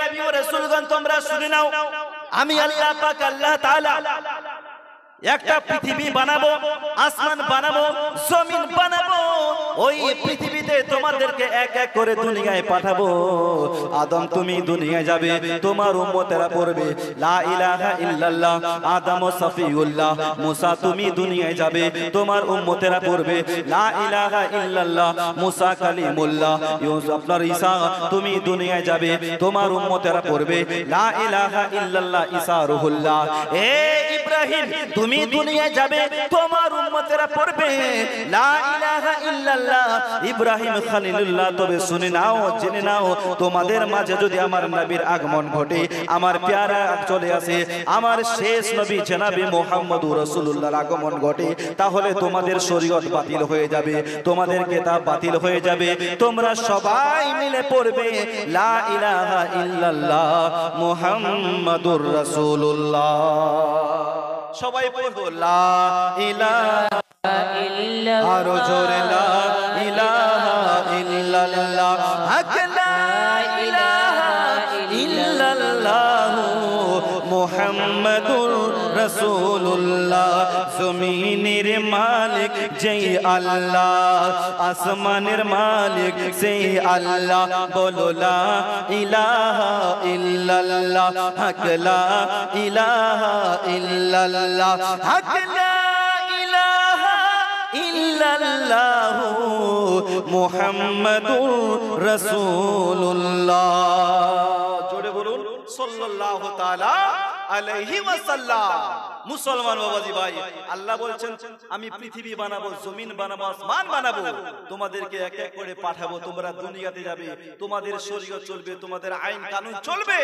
নবী ও রাসূলগণ তোমরা শুনে নাও, আমি আল্লাহ পাক আল্লাহ তাআলা একটা পৃথিবী বানাবো, আসমান বানাবো, জমিন বানাবো। ওই পৃথিবীতে তোমাদেরকে এক এক করে দুনিয়ায় পাঠাবো। আদম তুমি দুনিয়ায় যাবে, তোমার উম্মতেরা পড়বে লা ইলাহা ইল্লাল্লাহ। আদম ও সফিউল্লাহ। মুসা তুমি দুনিয়ায় যাবে, তোমার উম্মতেরা পড়বে লা ইলাহা ইল্লাল্লাহ। মুসা কালিমুল্লাহ। ইউসুফ আপনার ঈসা তুমি দুনিয়ায় যাবে, তোমার উম্মতেরা পড়বে লা ইলাহা ইল্লাল্লাহ। ঈসা রুহুল্লাহ। এ ইব্রাহিম তুমি দুনিয়ায় যাবে, তোমার উম্মতেরা পড়বে লা ইলাহা ইল্লাল্লাহ। ইব্রাহিম খলিলুল্লাহ। তবে শুনে নাও, জেনে নাও, তোমাদের মাঝে যদি আমার নবীর আগমন ঘটে, আমার প্যারা চলে আসে, আমার শেষ নবী জনাবে মুহাম্মদুর রাসূলুল্লাহর আগমন ঘটে, তাহলে তোমাদের শরীয়ত বাতিল হয়ে যাবে, তোমাদের কিতাব বাতিল হয়ে যাবে। তোমরা সবাই মিলে পড়বে লা ইলাহা ইল্লাল্লাহ মুহাম্মাদুর রাসূলুল্লাহ। সবাই পড়বো লা ইলাহা ইল্লাল্লাহ, আরো জোরে লা ইলাহা ইল্লাল্লাহ, হক লা ইলাহা ইল্লাল্লাহ মুহাম্মাদুর রাসূলুল্লাহ। জমিনের মালিক যেই আল্লাহ, আসমানের মালিক সেই আল্লাহ। বলো লা ইলাহা ইল্লাল্লাহ, হক লা ইলাহা ইল্লাল্লাহ, হক লা ইলাহা ইল্লাল্লাহ মুহাম্মাদুর রাসূলুল্লাহ। জোরে বলুন সাল্লাল্লাহু তাআলা আলাইহি ওয়াসাল্লাম। মুসলমান বাবাজি ভাই, আল্লাহ বলছেন আমি পৃথিবী বানাবো, জমিন বানাবো, আসমান বানাবো, তোমাদেরকে এক এক করে পাঠাবো। তোমরা দুনিয়াতে যাবে, তোমাদের শরীয়ত চলবে, তোমাদের আইন কানুন চলবে।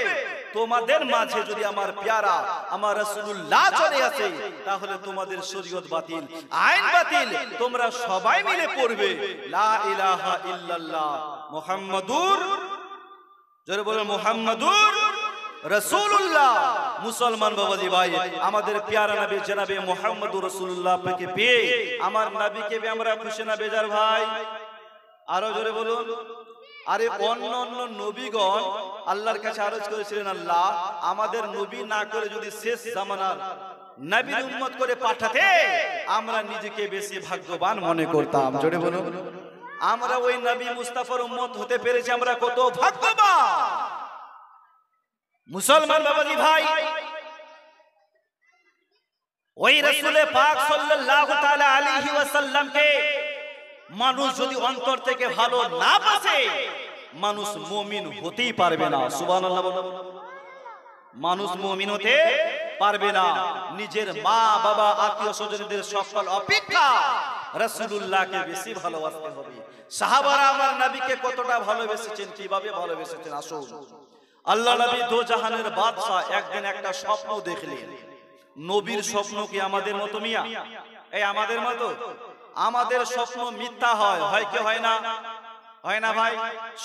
তোমাদের মাঝে যদি আমার প্যারা আমার রাসূলুল্লাহ চলে আসে, তাহলে তোমাদের শরীয়ত বাতিল, আইন বাতিল। তোমরা সবাই মিলে পড়বে লা ইলাহা ইল্লাল্লাহ মুহাম্মাদুর, জোরে বলুন মুহাম্মাদুর রাসূলুল্লাহ। মুসলমান বাবাজি ভাই, আমাদের প্যারা নবী জনাবে মুহাম্মদুর রাসূলুল্লাহ কে পেয়ে, আমার নবীকে পেয়ে আমরা খুশি না বেজার ভাই? আরো জোরে বলুন। আরে অন্য অন্য নবীগণ আল্লাহর কাছে আরজ করেছিলেন, আল্লাহ আমাদের নবী না করে যদি শেষ জামানার নবীর উম্মত করে পাঠাতে, আমরা নিজেকে বেশি ভাগ্যবান মনে করতাম। জোরে বলুন। আমরা ওই নবী মুস্তাফার উম্মত হতে পেরেছি, আমরা কত ভাগ্যবান। মুসলমান বাবাজি ভাই, ওই রাসূল পাক সাল্লাল্লাহু তাআলা আলাইহি ওয়াসাল্লামকে মানুষ যদি অন্তর থেকে ভালো না বাসে, মানুষ মুমিন হতেই পারবে না। সুবহানাল্লাহ বলুন। মানুষ মুমিন হতে পারবে না। নিজের মা বাবা আত্মীয় স্বজনদের সকল অপেক্ষা রাসূলুল্লাহকে বেশি ভালোবাসতে হবে। সাহাবারা আমার নবীকে কতটা ভালোবেসেছেন, কিভাবে ভালোবেসেছেন আসুন। আল্লাহ নবী দো জাহানের বাদশা একদিন একটা স্বপ্ন দেখলেন। নবীর স্বপ্ন কি আমাদের মতো মিয়া? এই আমাদের মতো? আমাদের স্বপ্ন মিথ্যা হয়, হয় কি হয় না? হয় না ভাই?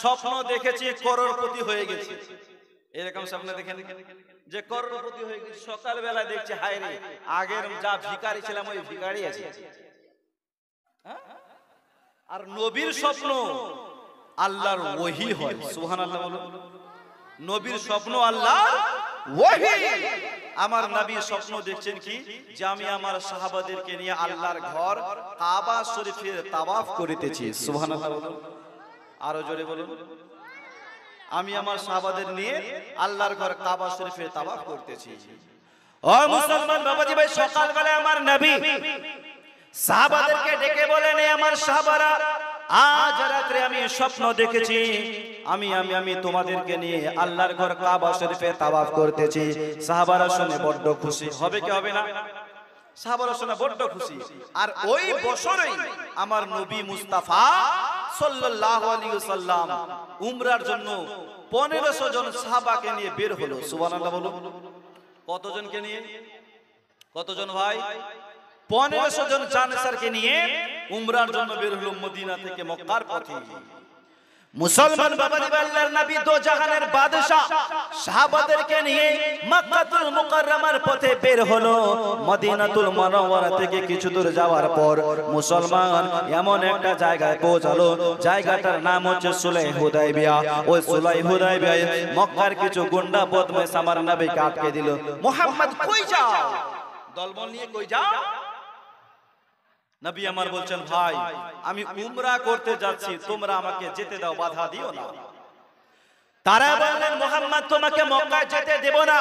স্বপ্ন দেখেছি করোড়পতি হয়ে গেছি, এরকম স্বপ্ন দেখেন যে করোড়পতি হয়ে গেছি। সকালবেলা দেখছি হায় রে, আগের যা ভিখারি ছিলাম ওই ভিখারি আছে। আর নবীর স্বপ্ন আল্লাহর ওহী হয়। সুবহানাল্লাহ বলুন। নবীর স্বপ্ন আল্লাহর ওহী। আমার নবীর স্বপ্ন দেখছেন কি, যে আমি আমার সাহাবাদেরকে নিয়ে আল্লাহর ঘর কাবা শরীফের তাওয়াফ করিতেছি। সুবহানাল্লাহ বলুন। আরো জোরে বলুন। আমি আমার সাহাবাদের নিয়ে আল্লাহর ঘর কাবা শরীফের তাওয়াফ করতেছি। ও মুসলমান বাবাজি ভাই, সকালবেলা আমার নবী সাহাবাদেরকে ডেকে বলেন, আমার সাহাবারা আজ রাতে আমি স্বপ্ন দেখেছি, আমি তোমাদেরকে নিয়ে আল্লাহর ঘর কাবা শরীফে তাওয়াফ করতেছি। সাহাবারা শুনে বড্ড খুশি। হবে কি হবে না? সাহাবারা শুনে বড্ড খুশি। আর ওই বছরই আমার নবী মুস্তাফা সাল্লাল্লাহু আলাইহি ওয়াসাল্লাম উমরার জন্য 1500 জন সাহাবাকে নিয়ে বের হলো। সুবহানাল্লাহ বলুন। কতজনকে নিয়ে? কতজন ভাই? 1500 জন জানসারকে নিয়ে উমরার জন্য বের হলো মদিনা থেকে মক্কার পথে। মুসলমান বাবাজি আল্লাহর নবী দো জাহানের বাদশা সাহাবাদেরকে নিয়ে মক্কাতুল মুকাররমার পথে বের হলো। মদিনাতুল মুনাওয়ারা থেকে কিছু দূর যাওয়ার পর মুসলমান এমন একটা জায়গায় পৌঁছালো, জায়গাটার নাম হচ্ছে সুলাইহ হুদাইবিয়া। ওই সুলাইহ হুদাইবিয়ায় মক্কার কিছু গুন্ডা বদমাশ আমার নবীকে আটকে দিল। মুহাম্মদ কই যাও? দলবল নিয়ে কই যাও? নবী আমার বলছেন, ভাই আমি উমরা করতে যাচ্ছি, তোমরা আমাকে যেতে দাও, বাধা দিও না। তারা বললেন, মুহাম্মদ তোমাকে মক্কায় যেতে দেব না।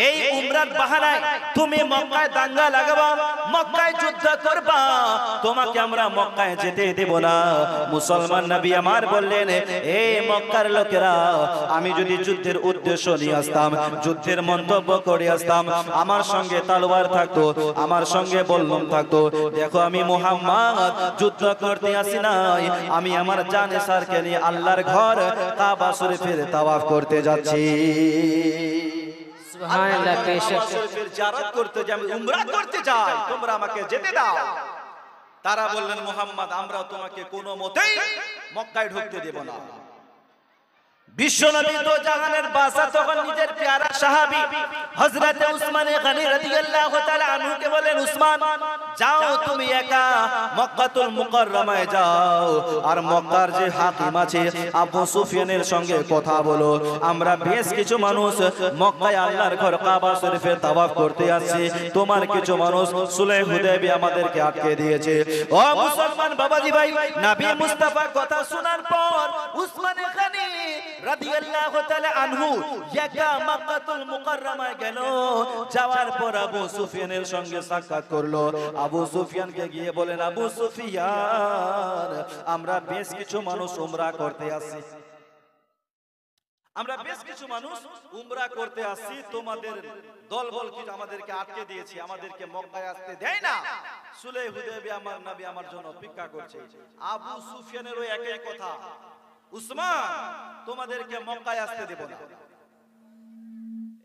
এই উমরার বাহানায় তুমি মক্কায় দাঙ্গা লাগাবা, মক্কায় যুদ্ধ করবা, তোমাকে আমরা মক্কায় যেতে দেব না। মুসলমান নবী আমার বললেন, এই মক্কার লোকেরা, আমি যদি যুদ্ধের উদ্দেশ্য নিয়ে আসতাম, যুদ্ধের মন্তব্য করে আসতাম, আমার সঙ্গে তলোয়ার থাকতো, আমার সঙ্গে বল্লম থাকতো, দেখো আমি মুহাম্মদ যুদ্ধ করতে আসি নাই, আমি আমার জানে সারকে নিয়ে আল্লাহর ঘর কাবা শরীফের তাওয়াফ করতে যাচ্ছি। সুবহানাল্লাহ। বেশক শরীফের জিয়ারত করতে যাই, উমরা করতে যাই, তোমরা আমাকে যেতে দাও। তারা বললেন, মুহাম্মদ আমরা তোমাকে কোনো মতেই মক্কায় ঢুকতে দেব না। বিশ্বনবী দো জাহানের বাদশা তখন নিজের প্যারা সাহাবী হযরত উসমান গনি রাদিয়াল্লাহু তাআলা আনহুকে বলেন, উসমান যাও তুমি একা মক্কাতুল মুকাররমায় যাও, আর মক্কার যে হাকিম আছে আবু সুফিয়ানের সঙ্গে কথা বলো, আমরা বেশ কিছু মানুষ মক্কায় আল্লাহর ঘর কাবা শরীফে তাওয়াফ করতে আসছে, তোমার কিছু মানুষ সুলাইহ হুদাইবিয়া আমাদেরকে আটকে দিয়েছে। ও মুসলমান বাবাজি ভাই, নবী মুস্তাফার কথা শোনার পর উসমান গনি রাদিয়াল্লাহু তাআলা আনহু একা মক্কাতুল মুকাররমায় গেল। যাওয়ার পর আবু সুফিয়ানের সঙ্গে সাক্ষাৎ করলো। আবু সুফিয়ানকে গিয়ে বলেন, আবু সুফিয়ান আমরা বেশ কিছু মানুষ উমরা করতে আসছি, আমরা বেশ কিছু মানুষ উমরা করতে আসছি, তোমাদের দলবল কি আমাদেরকে আটকে দিয়েছে, আমাদেরকে মক্কায় আসতে দেয় না। সুলাইহ হুদাইবিয়া আমার নবী আমার জন্য অপেক্ষা করছে। আবু সুফিয়ানেরও একই কথা, উসমান তোমাদেরকে মক্কায় আসতে দেব না।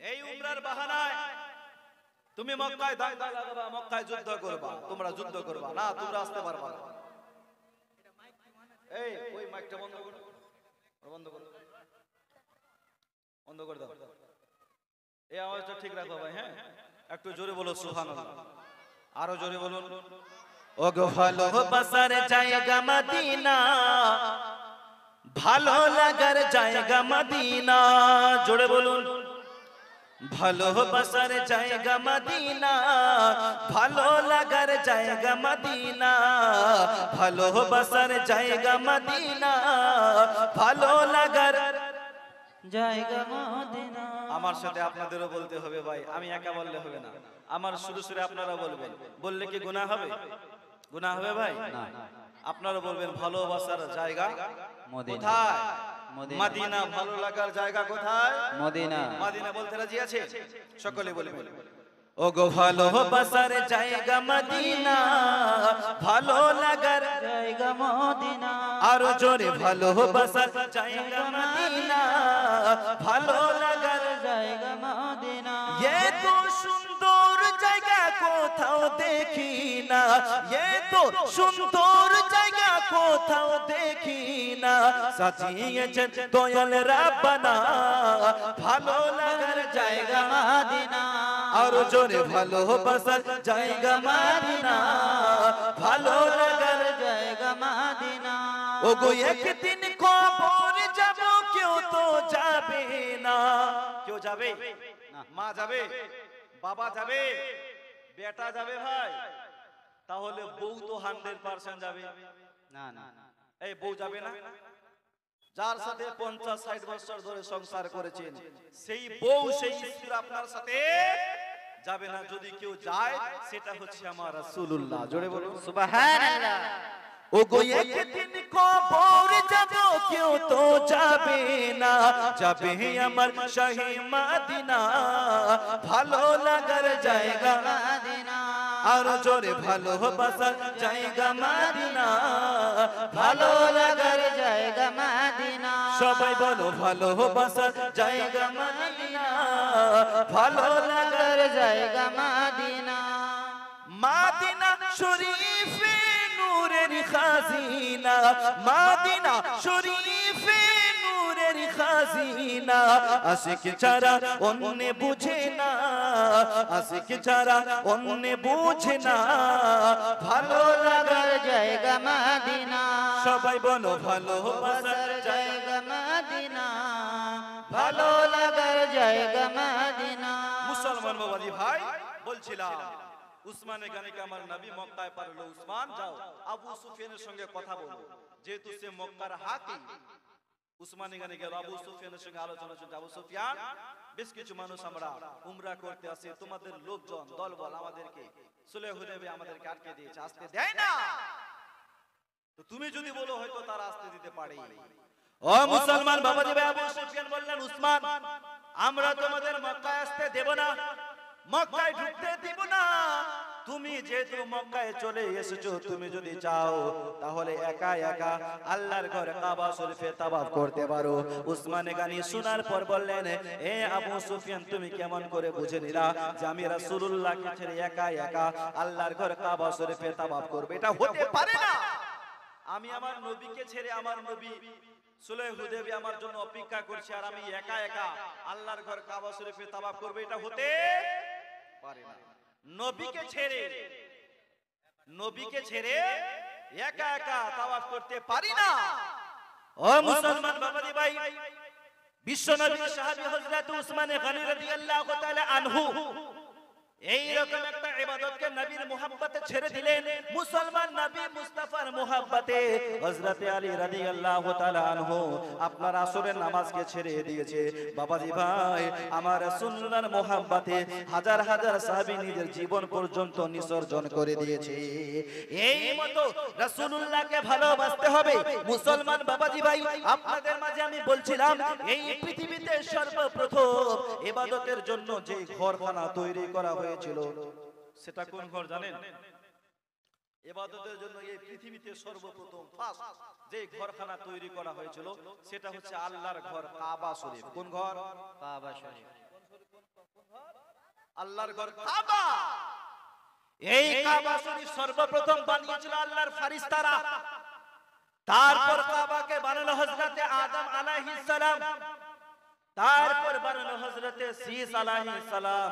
এই উমরার বাহানায় তুমি মক্কায় দাঙ্গা লাগাবা, মক্কায় যুদ্ধ করবা, তোমরা যুদ্ধ করবা না, তোমরা আসতে পারবা না। এই ওই মাইকটা বন্ধ করো, বন্ধ করো, বন্ধ করে দাও। এই আওয়াজটা ঠিক রাখো ভাই, হ্যাঁ একটু জোরে বলো সুবহানাল্লাহ, আরো জোরে বলুন। ও গো ভালোবাসার জায়গা মদিনা, ভালো লাগার জায়গা মদিনা, জোরে বলুন। ভালোবাসার জায়গা মদিনা, ভালো লাগার জায়গা মদিনা, ভালোবাসার জায়গা মদিনা, ভালো লাগার জায়গা মদিনা। আমার সাথে আপনাদেরও বলতে হবে ভাই, আমি একা বললে হবে না, আমার সুরে সুরে আপনারা বলবেন। বললে কি গুনাহ হবে? গুনাহ হবে ভাই? না। আপনারা বলবেন ভালোবাসার জায়গা কোথায়? মদিনা। ভালো লাগার জায়গা কোথায়? মদিনা। মদিনা বলতে রাজি আছে? সকলে বলবেন, ও গো ভালোবাসার জায়গা মদিনা, ভালো লাগার জায়গা মদিনা, আরো জোরে ভালোবাসার জায়গা মদিনা, ভালো লাগার জায়গা মদিনা। এত সুন্দর জায়গা কোথাও দেখি না, এত সুন্দর জায়গা কোথাও দেখি না, সাজিয়েছেন দয়াল রাব্বানা, ভালো লাগার জায়গা মদিনা, আরো জোরে ভালোবাসার জায়গা মদিনা, ভালো লাগার জায়গা মদিনা। ও গো একদিন কবর যাব, কেউ তো যাবে না। কেউ যাবে না? মা যাবে, বাবা যাবে, বেটা যাবে ভাই, তাহলে বউ তো 100% যাবে না। না এই বউ যাবে না? যার সাথে 50-60 বছর ধরে সংসার করেছেন, সেই বউ সেই স্ত্রী আপনার সাথে যাবে না। যদি কেউ যায়, সেটা হচ্ছে আমার রাসূলুল্লাহ। জোরে বলুন সুবহানাল্লাহ। ও গো একদিন কবর যাব, কেউ তো যাবে না, যাবে আমার শাহী মদিনা, ভালো লাগার জায়গা মদিনা, আরো জোরে ভালোবাসার জায়গা মদিনা, ভালো লাগার জায়গা মদিনা। সবাই বলো ভালোবাসার জায়গা মদিনা, ভালো লাগার জায়গা মদিনা। মদিনা শরীফে নূরের খাজিনা, মদিনা শরীফে হাসিনা আশিক ছাড়া অন্য বুঝে না আশিক ছাড়া অন্য বুঝে না ভালো লাগার জায়গা মদিনা সবাই বলো ভালোবাসার জায়গা মদিনা ভালো লাগার জায়গা মদিনা মুসলমান বাবাজি ভাই বলছিলাম উসমানের গানিকে আমার নবী মক্কায় পারলো উসমান যাও আবু সুফিয়ানের সঙ্গে কথা বলো যেহেতু সে মক্কার হাকিম উসমানের গানে গেল আবু সুফিয়ানের সঙ্গে আলোচনা চলছে আবু সুফিয়ান বেশ কিছু মানুষ আমরা উমরা করতে আসি তোমাদের লোকজন দলবল আমাদেরকে সুলহ হুদাইবিয়া আমাদেরকে আটকে দিয়েছে আসতে দেয় না তো তুমি যদি বলো হয়তো তারা আসতে দিতে পারে ও মুসলমান বাবাজি ভাই আবু সুফিয়ান বললেন উসমান আমরা তোমাদের মক্কায় আসতে দেব না মক্কায় ঢুকতে দিব না তুমি যেহেতু মক্কায় চলে এসেছো তুমি যদি চাও তাহলে একা একা আল্লাহর ঘর কাবা শরীফে তাওয়াফ করতে পারো উসমান গানি শোনার পর বললেন এ আবু সুফিয়ান তুমি কেমন করে বুঝে নিলা যে আমি রাসূলুল্লাহকে ছেড়ে একা একা আল্লাহর ঘর কাবা শরীফে তাওয়াফ করব এটা হতে পারে না আমি আমার নবীকে ছেড়ে আমার নবী সুলহ হুদাইবিয়া আমার জন্য অপেক্ষা করছে আর আমি একা একা আল্লাহর ঘর কাবা শরীফে তাওয়াফ করব এটা হতে পারে না নবীকে ছেড়ে একা একা তাওয়াফ করতে পারি না ও মুসলমান বাবাজি ভাই বিশ্ব নবীর সাহাবী হযরত উসমান গনি রাদিয়াল্লাহু তাআলা আনহু এই রকম একটা ইবাদতকে নবীর মুহাব্বতে ছেড়ে দিলেন মুসলমান নবী মুস্তাফার মুহাব্বতে হযরত আলী রাদিয়াল্লাহু তাআলা আনহু আপনার আসরের নামাজকে ছেড়ে দিয়েছে বাবাজি ভাই আমার রাসূলুল্লাহর মুহাব্বতে হাজার হাজার সাহাবী নিজের জীবন পর্যন্ত নিসর্জন করে দিয়েছে এই মতো রাসূলুল্লাহকে ভালোবাসতে হবে মুসলমান বাবাজি ভাই আপনাদের মাঝে আমি বলছিলাম এই পৃথিবীতে সর্বপ্রথম ইবাদতের জন্য যে ঘরখানা তৈরি করা হয়েছিল সেটা কোন ঘর জানেন ইবাদতের জন্য এই পৃথিবীতে সর্বপ্রথম ফার্স্ট যে ঘরখানা তৈরি করা হয়েছিল সেটা হচ্ছে আল্লাহর ঘর কাবা শরীফ কোন ঘর কাবা শরীফ আল্লাহর ঘর কাবা এই কাবা শরীফ সর্বপ্রথম বানিয়েছিল আল্লাহর ফেরেশতারা তারপর কাবাকে বানালো হযরত আদম আলাইহিস সালাম তারপর বানালো হযরত শীস আলাইহিস সালাম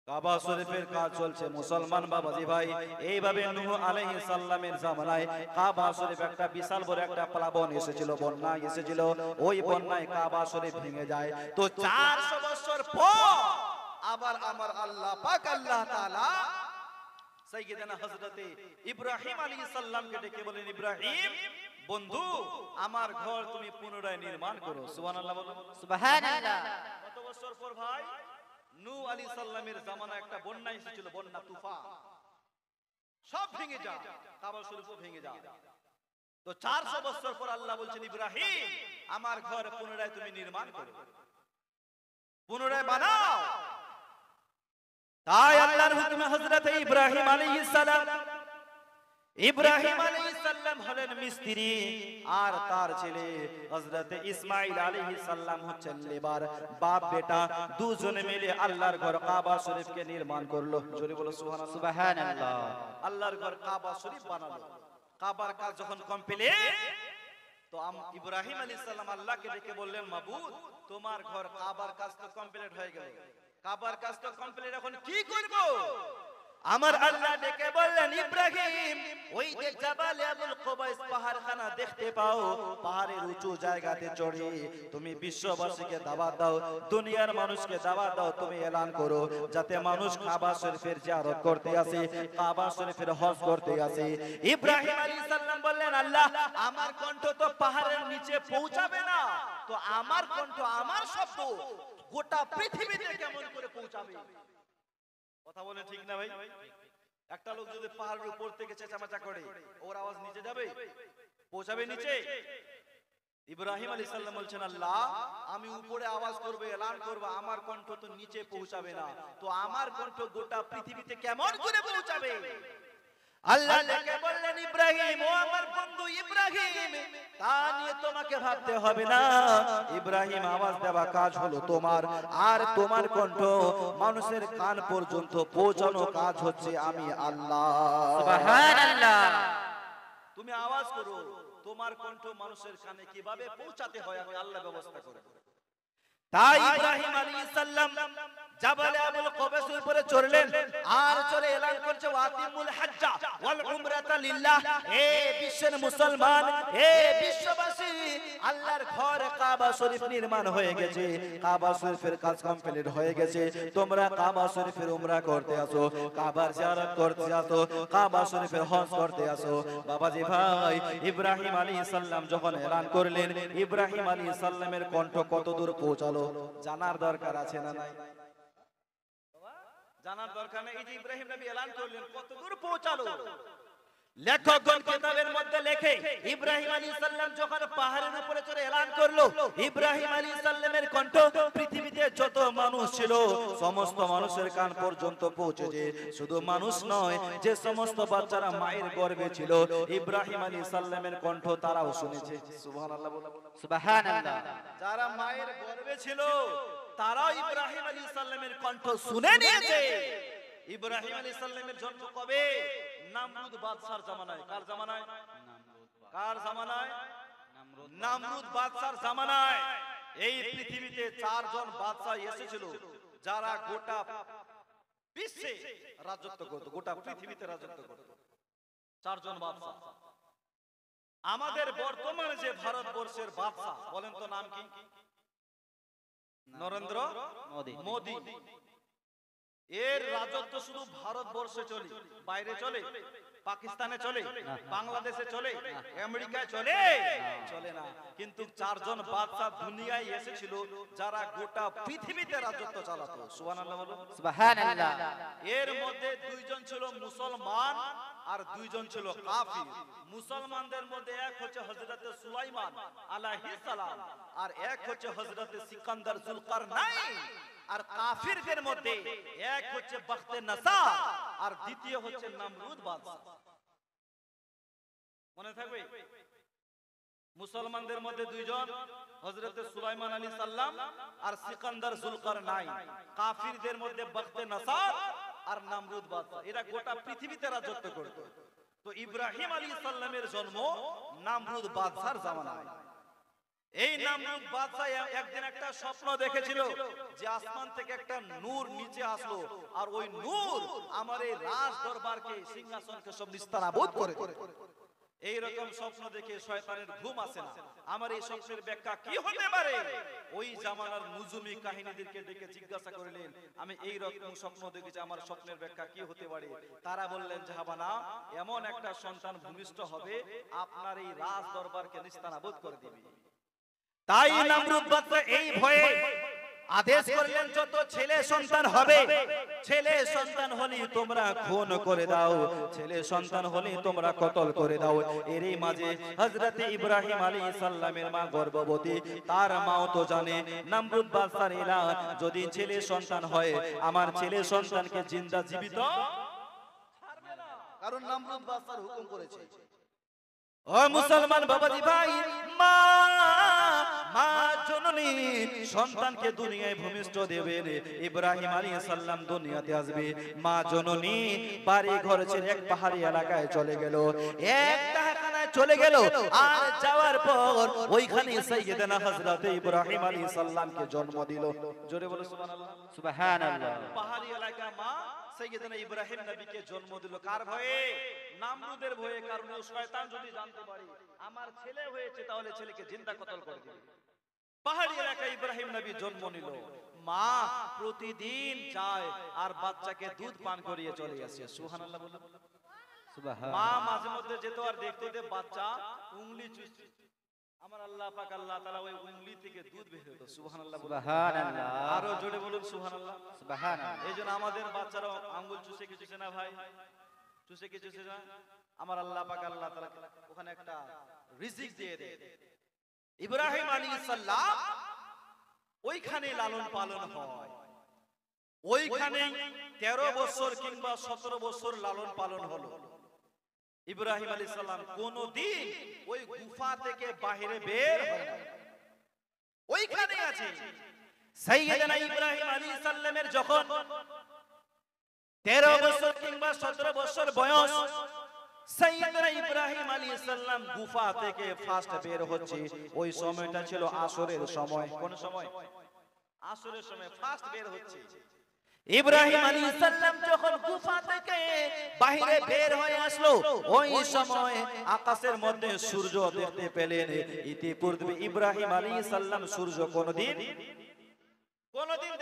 কাবা শরীফের কাজ চলছে মুসলমান বাবাজি ভাই এইভাবে নূহ আলাইহিস সালামের জামানায় কাবা শরীফ একটা বিশাল বড় একটা প্লাবন এসেছিল বন্যা এসেছিল ওই বন্যায় কাবা শরীফ ভেঙে যায় তো 400 বছর পর আবার আমার আল্লাহ পাক আল্লাহ তাআলা সাইয়্যিদানা হযরত ইব্রাহিম আলাইহিস সালামকে ডেকে বলেন ইব্রাহিম বন্ধু আমার ঘর তুমি পুনরায় নির্মাণ করো সুবহানাল্লাহ বলুন সুবহানাল্লাহ কত বছর পর ভাই নূহ আলাইহিস সালামের জামানা একটা বন্যা এসেছিল বন্যা তুফান সব ভেঙে যায় কাবা শরীফও ভেঙে যায় তো 400 বছর পর আল্লাহ বলছেন ইব্রাহিম আমার ঘর পুনরায় তুমি নির্মাণ করো পুনরায় বানাও তাই আল্লাহর হুকুমে হযরত ইব্রাহিম আলাইহিস সালাম ইব্রাহিম আলাইহিস সালাম হলেন মিস্ত্রি আর তার ছেলে হযরত ইসমাঈল আলাইহিস সালাম হচ্ছেন লেবার বাপ বেটা দুজনে মিলে আল্লাহর ঘর কাবা শরীফকে নির্মাণ করলো জোরে বলো সুবহানাল্লাহ সুবহানাল্লাহ আল্লাহর ঘর কাবা শরীফ বানালো কাবার কাজ যখন কমপ্লিট তো ইব্রাহিম আলাইহিস সালাম আল্লাহকে ডেকে বললেন মাবুদ তোমার ঘর কাবার কাজ তো কমপ্লিট হয়ে গেল কাবার কাজ তো কমপ্লিট এখন কি করব আমার আল্লাহ ডেকে বললেন ইব্রাহিম ওই যে জাবালে আবুল কুবাইস পাহাড়খানা দেখতে পাও পাহাড়ের উঁচু জায়গাতে চড়ে তুমি বিশ্ববাসীকে দাওয়াত দাও দুনিয়ার মানুষকে দাওয়াত দাও তুমি এলান করো যাতে মানুষ কাবা শরীফের জিয়ারত করতে আসে কাবা শরীফের হজ করতে আসে ইব্রাহিম আলাইহিস সালাম বললেন আল্লাহ আমার কণ্ঠ তো পাহাড়ের নিচে পৌঁছাবে না তো আমার কণ্ঠ আমার শব্দ গোটা পৃথিবীতে কেমন করে পৌঁছাবে কথা বলে ঠিক না ভাই একটা লোক যদি পাহাড়ের উপর থেকে চেঁচামেচা করে ওর আওয়াজ নিচে যাবে পৌঁছাবে নিচে ইব্রাহিম আলাইহিস সালাম বলছেন আল্লাহ আমি উপরে আওয়াজ করব এলান করব আমার কণ্ঠ তো নিচে পৌঁছাবে না তো আমার কণ্ঠ গোটা পৃথিবীতে কেমন করে পৌঁছাবে আল্লাহ ডেকে বললেন ইব্রাহিম ও আমার বন্ধু ইব্রাহিম তা নিয়ে তোমাকে ভাবতে হবে না ইব্রাহিম আওয়াজ দেওয়া কাজ হলো তোমার আর তোমার কণ্ঠ মানুষের কান পর্যন্ত পৌঁছানো কাজ হচ্ছে আমি আল্লাহ সুবহানাল্লাহ তুমি আওয়াজ করো তোমার কণ্ঠ মানুষের কানে কিভাবে পৌঁছাতে হয় আমি আল্লাহ ব্যবস্থা করে দেব। তাই ইব্রাহিম আলাইহিস সালাম জাবালে আবুল কবাসের উপরে চড়লেন আর চলে এলান করছে ওয়াতিমুল হজ্জা ওয়াল উমরাতা লিল্লাহ। হে বিশ্বের মুসলমান, হে বিশ্ববাসী, আল্লাহর ঘর কাবা শরীফ নির্মাণ হয়ে গেছে, কাবা শরীফের কাজ কমপ্লিট হয়ে গেছে। তোমরা কাবা শরীফের উমরা করতে আসো, কাবার জিয়ারত করতে আসো, কাবা শরীফের হজ করতে আসো। বাবাজি ভাই, ইব্রাহিম আলাইহিস সালাম যখন এলান করলেন, ইব্রাহিম আলাইহিস সালামের কণ্ঠ কত দূর পৌঁছালো জানার দরকার আছে না নাই? জানার দরকার নেই। এই যে ইব্রাহিম নবী এলান করলেন কত দূর পৌঁছালো। লেখকগণ কিতাবের মধ্যে লেখে ইব্রাহিম আলাইহিস সালাম যখন পাহাড়ের উপরে চড়ে এলান করলো, ইব্রাহিম আলাইহিস সালামের কণ্ঠ পৃথিবীতে যত মানুষ ছিল সমস্ত মানুষের কান পর্যন্ত পৌঁছেছে। শুধু মানুষ নয়, যে সমস্ত বাচ্চারা মায়ের গর্ভে ছিল ইব্রাহিম আলাইহিস সালামের কণ্ঠ তারাও শুনেছে। সুবহানাল্লাহ বলো, সুবহানাল্লাহ। যারা মায়ের গর্ভে ছিল তারাও ইব্রাহিম আলাইহিস সালামের কণ্ঠ শুনে নিয়েছে। ইব্রাহিম আলাইহিস সালামের জন্ম কবে? নামরুদ বাদশার জামানায়। কার জামানায়? কার জামানায়? নামরুদ বাদশার জামানায়। এই পৃথিবীতে চারজন বাদশা এসেছিল যারা গোটা বিশ্বে রাজত্ব করত, গোটা পৃথিবীতে রাজত্ব করত। চারজন বাদশা। আমাদের বর্তমানে যে ভারতবর্ষের বাদশা বলেন তো নাম কি? নরেন্দ্র মোদি। এর রাজত্ব শুধু ভারতবর্ষে চলে, বাইরে চলে? পাকিস্তানে চলে? বাংলাদেশে চলে? আমেরিকায় চলে? চলে না। কিন্তু চারজন বাদশা দুনিয়ায় এসেছিল যারা গোটা পৃথিবীতে রাজত্ব চালাতো। সুবহানাল্লাহ বলো, সুবহানাল্লাহ। এর মধ্যে দুইজন ছিল মুসলমান আর দুইজন ছিল কাফির। মুসলমানদের মধ্যে এক হচ্ছে হযরতে সুলাইমান আলাইহিস সালাম আর এক হচ্ছে হযরতে সিকান্দার জুলকারনাইন। আর কাফিরদের মধ্যে এক হচ্ছে বখতে নাসার আর দ্বিতীয় হচ্ছে নমরুদ বাদশা। মনে থাকবে? মুসলমানদের মধ্যে দুইজন হযরতে সুলাইমান আলাইহিস সালাম আর সিকান্দার জুলকারনাইন। কাফিরদের মধ্যে বখতে নাসার আর নমরুদ বাদশা। এরা গোটা পৃথিবীতে রাজত্ব করত। তো ইব্রাহিম আলাইহিস সালামের জন্ম নমরুদ বাদশার জামানায়। এই নমরুদ বাদশা একদিন একটা স্বপ্ন দেখেছিল যে আসমান থেকে একটা নূর নিচে আসলো আর ওই নূর আমার এই রাজ দরবারকে, সিংহাসনকে সব নিস্তারাবোধ করে দিল। এই রকম স্বপ্ন দেখে শয়তানের ঘুম আসে না। আমার এই স্বপ্নের ব্যাখ্যা কি হতে পারে? ওই জামানার নুজুমি কাহিনীদেরকে ডেকে জিজ্ঞাসা করলেন, আমি এই রকম স্বপ্ন দেখেছি, আমার স্বপ্নের ব্যাখ্যা কি হতে পারে? তারা বললেন, জাহাবানা, এমন একটা সন্তান ভূমিষ্ঠ হবে আপনার এই রাজ দরবারকে নিস্তারাবোধ করে দিবে। তাই নমরুদ বাদশা এই ভয়ে আদেশ করলেন, যত ছেলে সন্তান হবে, ছেলে সন্তান হলে তোমরা খুন করে দাও, ছেলে সন্তান হলে তোমরা কতল করে দাও। এরই মাঝে হযরতে ইব্রাহিম আলাইহিস সালামের মা গর্ভবতী, তার মাও তো জানে নমরুদ বাদশার এলান, যদি ছেলে সন্তান হয় আমার ছেলে সন্তানকে জিন্দা জীবিত ছাড়বে না, কারণ নমরুদ বাদশার হুকুম করেছে। ও মুসলমান বাবাজি ভাই, মা জননী সন্তানকে দুনিয়ায় ভূমিষ্ঠ দেবেন। ইব্রাহিম আলাইহিস সালাম দুনিয়াতে আসবে। মা জননী বাড়ি ঘর ছেড়ে এক পাহাড়ি এলাকায় চলে গেল, এক তাহখানায় চলে গেল। আর যাওয়ার পর ওইখানে সাইয়েদনা হযরতে ইব্রাহিম আলাইহিস সালামকে জন্ম দিল। জোরে বলো সুবহানাল্লাহ, সুবহানাল্লাহ। পাহাড়ি এলাকা মা সাইয়েদনা ইব্রাহিম নবীকে জন্ম দিল। কার ভয়ে? নামরুদের ভয়ে। কারণ শয়তান যদি জানতে পারে আমার ছেলে হয়েছে তাহলে ছেলেকে জিন্দা কতল করে দিবে। পাহাড়ি এলাকায় ইব্রাহিম নবী জন্ম নিল। মা প্রতিদিন যায় আর বাচ্চাকে দুধ পান করিয়ে চলে আসে। সুবহানাল্লাহ বলুন। মা মাঝে মধ্যে যেত আর দেখতো যে বাচ্চা উংলি চুষছে। আমার আল্লাহ পাক আল্লাহ তাআলা ওই উংলি থেকে দুধ বের হতো। সুবহানাল্লাহ সুবহানাল্লাহ। আরো জোরে বলুন সুবহানাল্লাহ। সুবহানাল্লাহ। এইজন্য আমাদের বাচ্চারা আঙ্গুল চুষে কি চুষে না ভাই? চুষে কি চুষে না? আমার আল্লাহ পাক আল্লাহ তাআলা ওখানে একটা রিজিক দিয়ে দেয়। ইব্রাহিম আলাইহিস সালাম ওইখানে লালন পালন হয়। ওইখানে 13 বছর কিংবা 17 বছর লালন পালন হলো। ইব্রাহিম আলাইহিস সালাম কোনদিন ওই গুফা থেকে বাইরে বের হয় না, ওইখানে আছে। সাইয়েদনা ইব্রাহিম আলাইহিস সালামের যখন 13 বছর কিংবা 17 বছর বয়স, সাইয়েদনা ইব্রাহিম আলাইহিস সালাম গুফা থেকে ফার্স্ট বের হচ্ছে। ওই সময়টা ছিল আসরের সময়। কোন সময়? আসরের সময় ফার্স্ট বের হচ্ছে। ইব্রাহিম আলাইহিস সালাম যখন গুফা থেকে বাইরে বের হয়ে আসলো, ওই সময় আকাশের মধ্যে সূর্য দেখতে পেলেন। ইতিপূর্বে ইব্রাহিম আলাইহিস সালাম সূর্য কোনদিন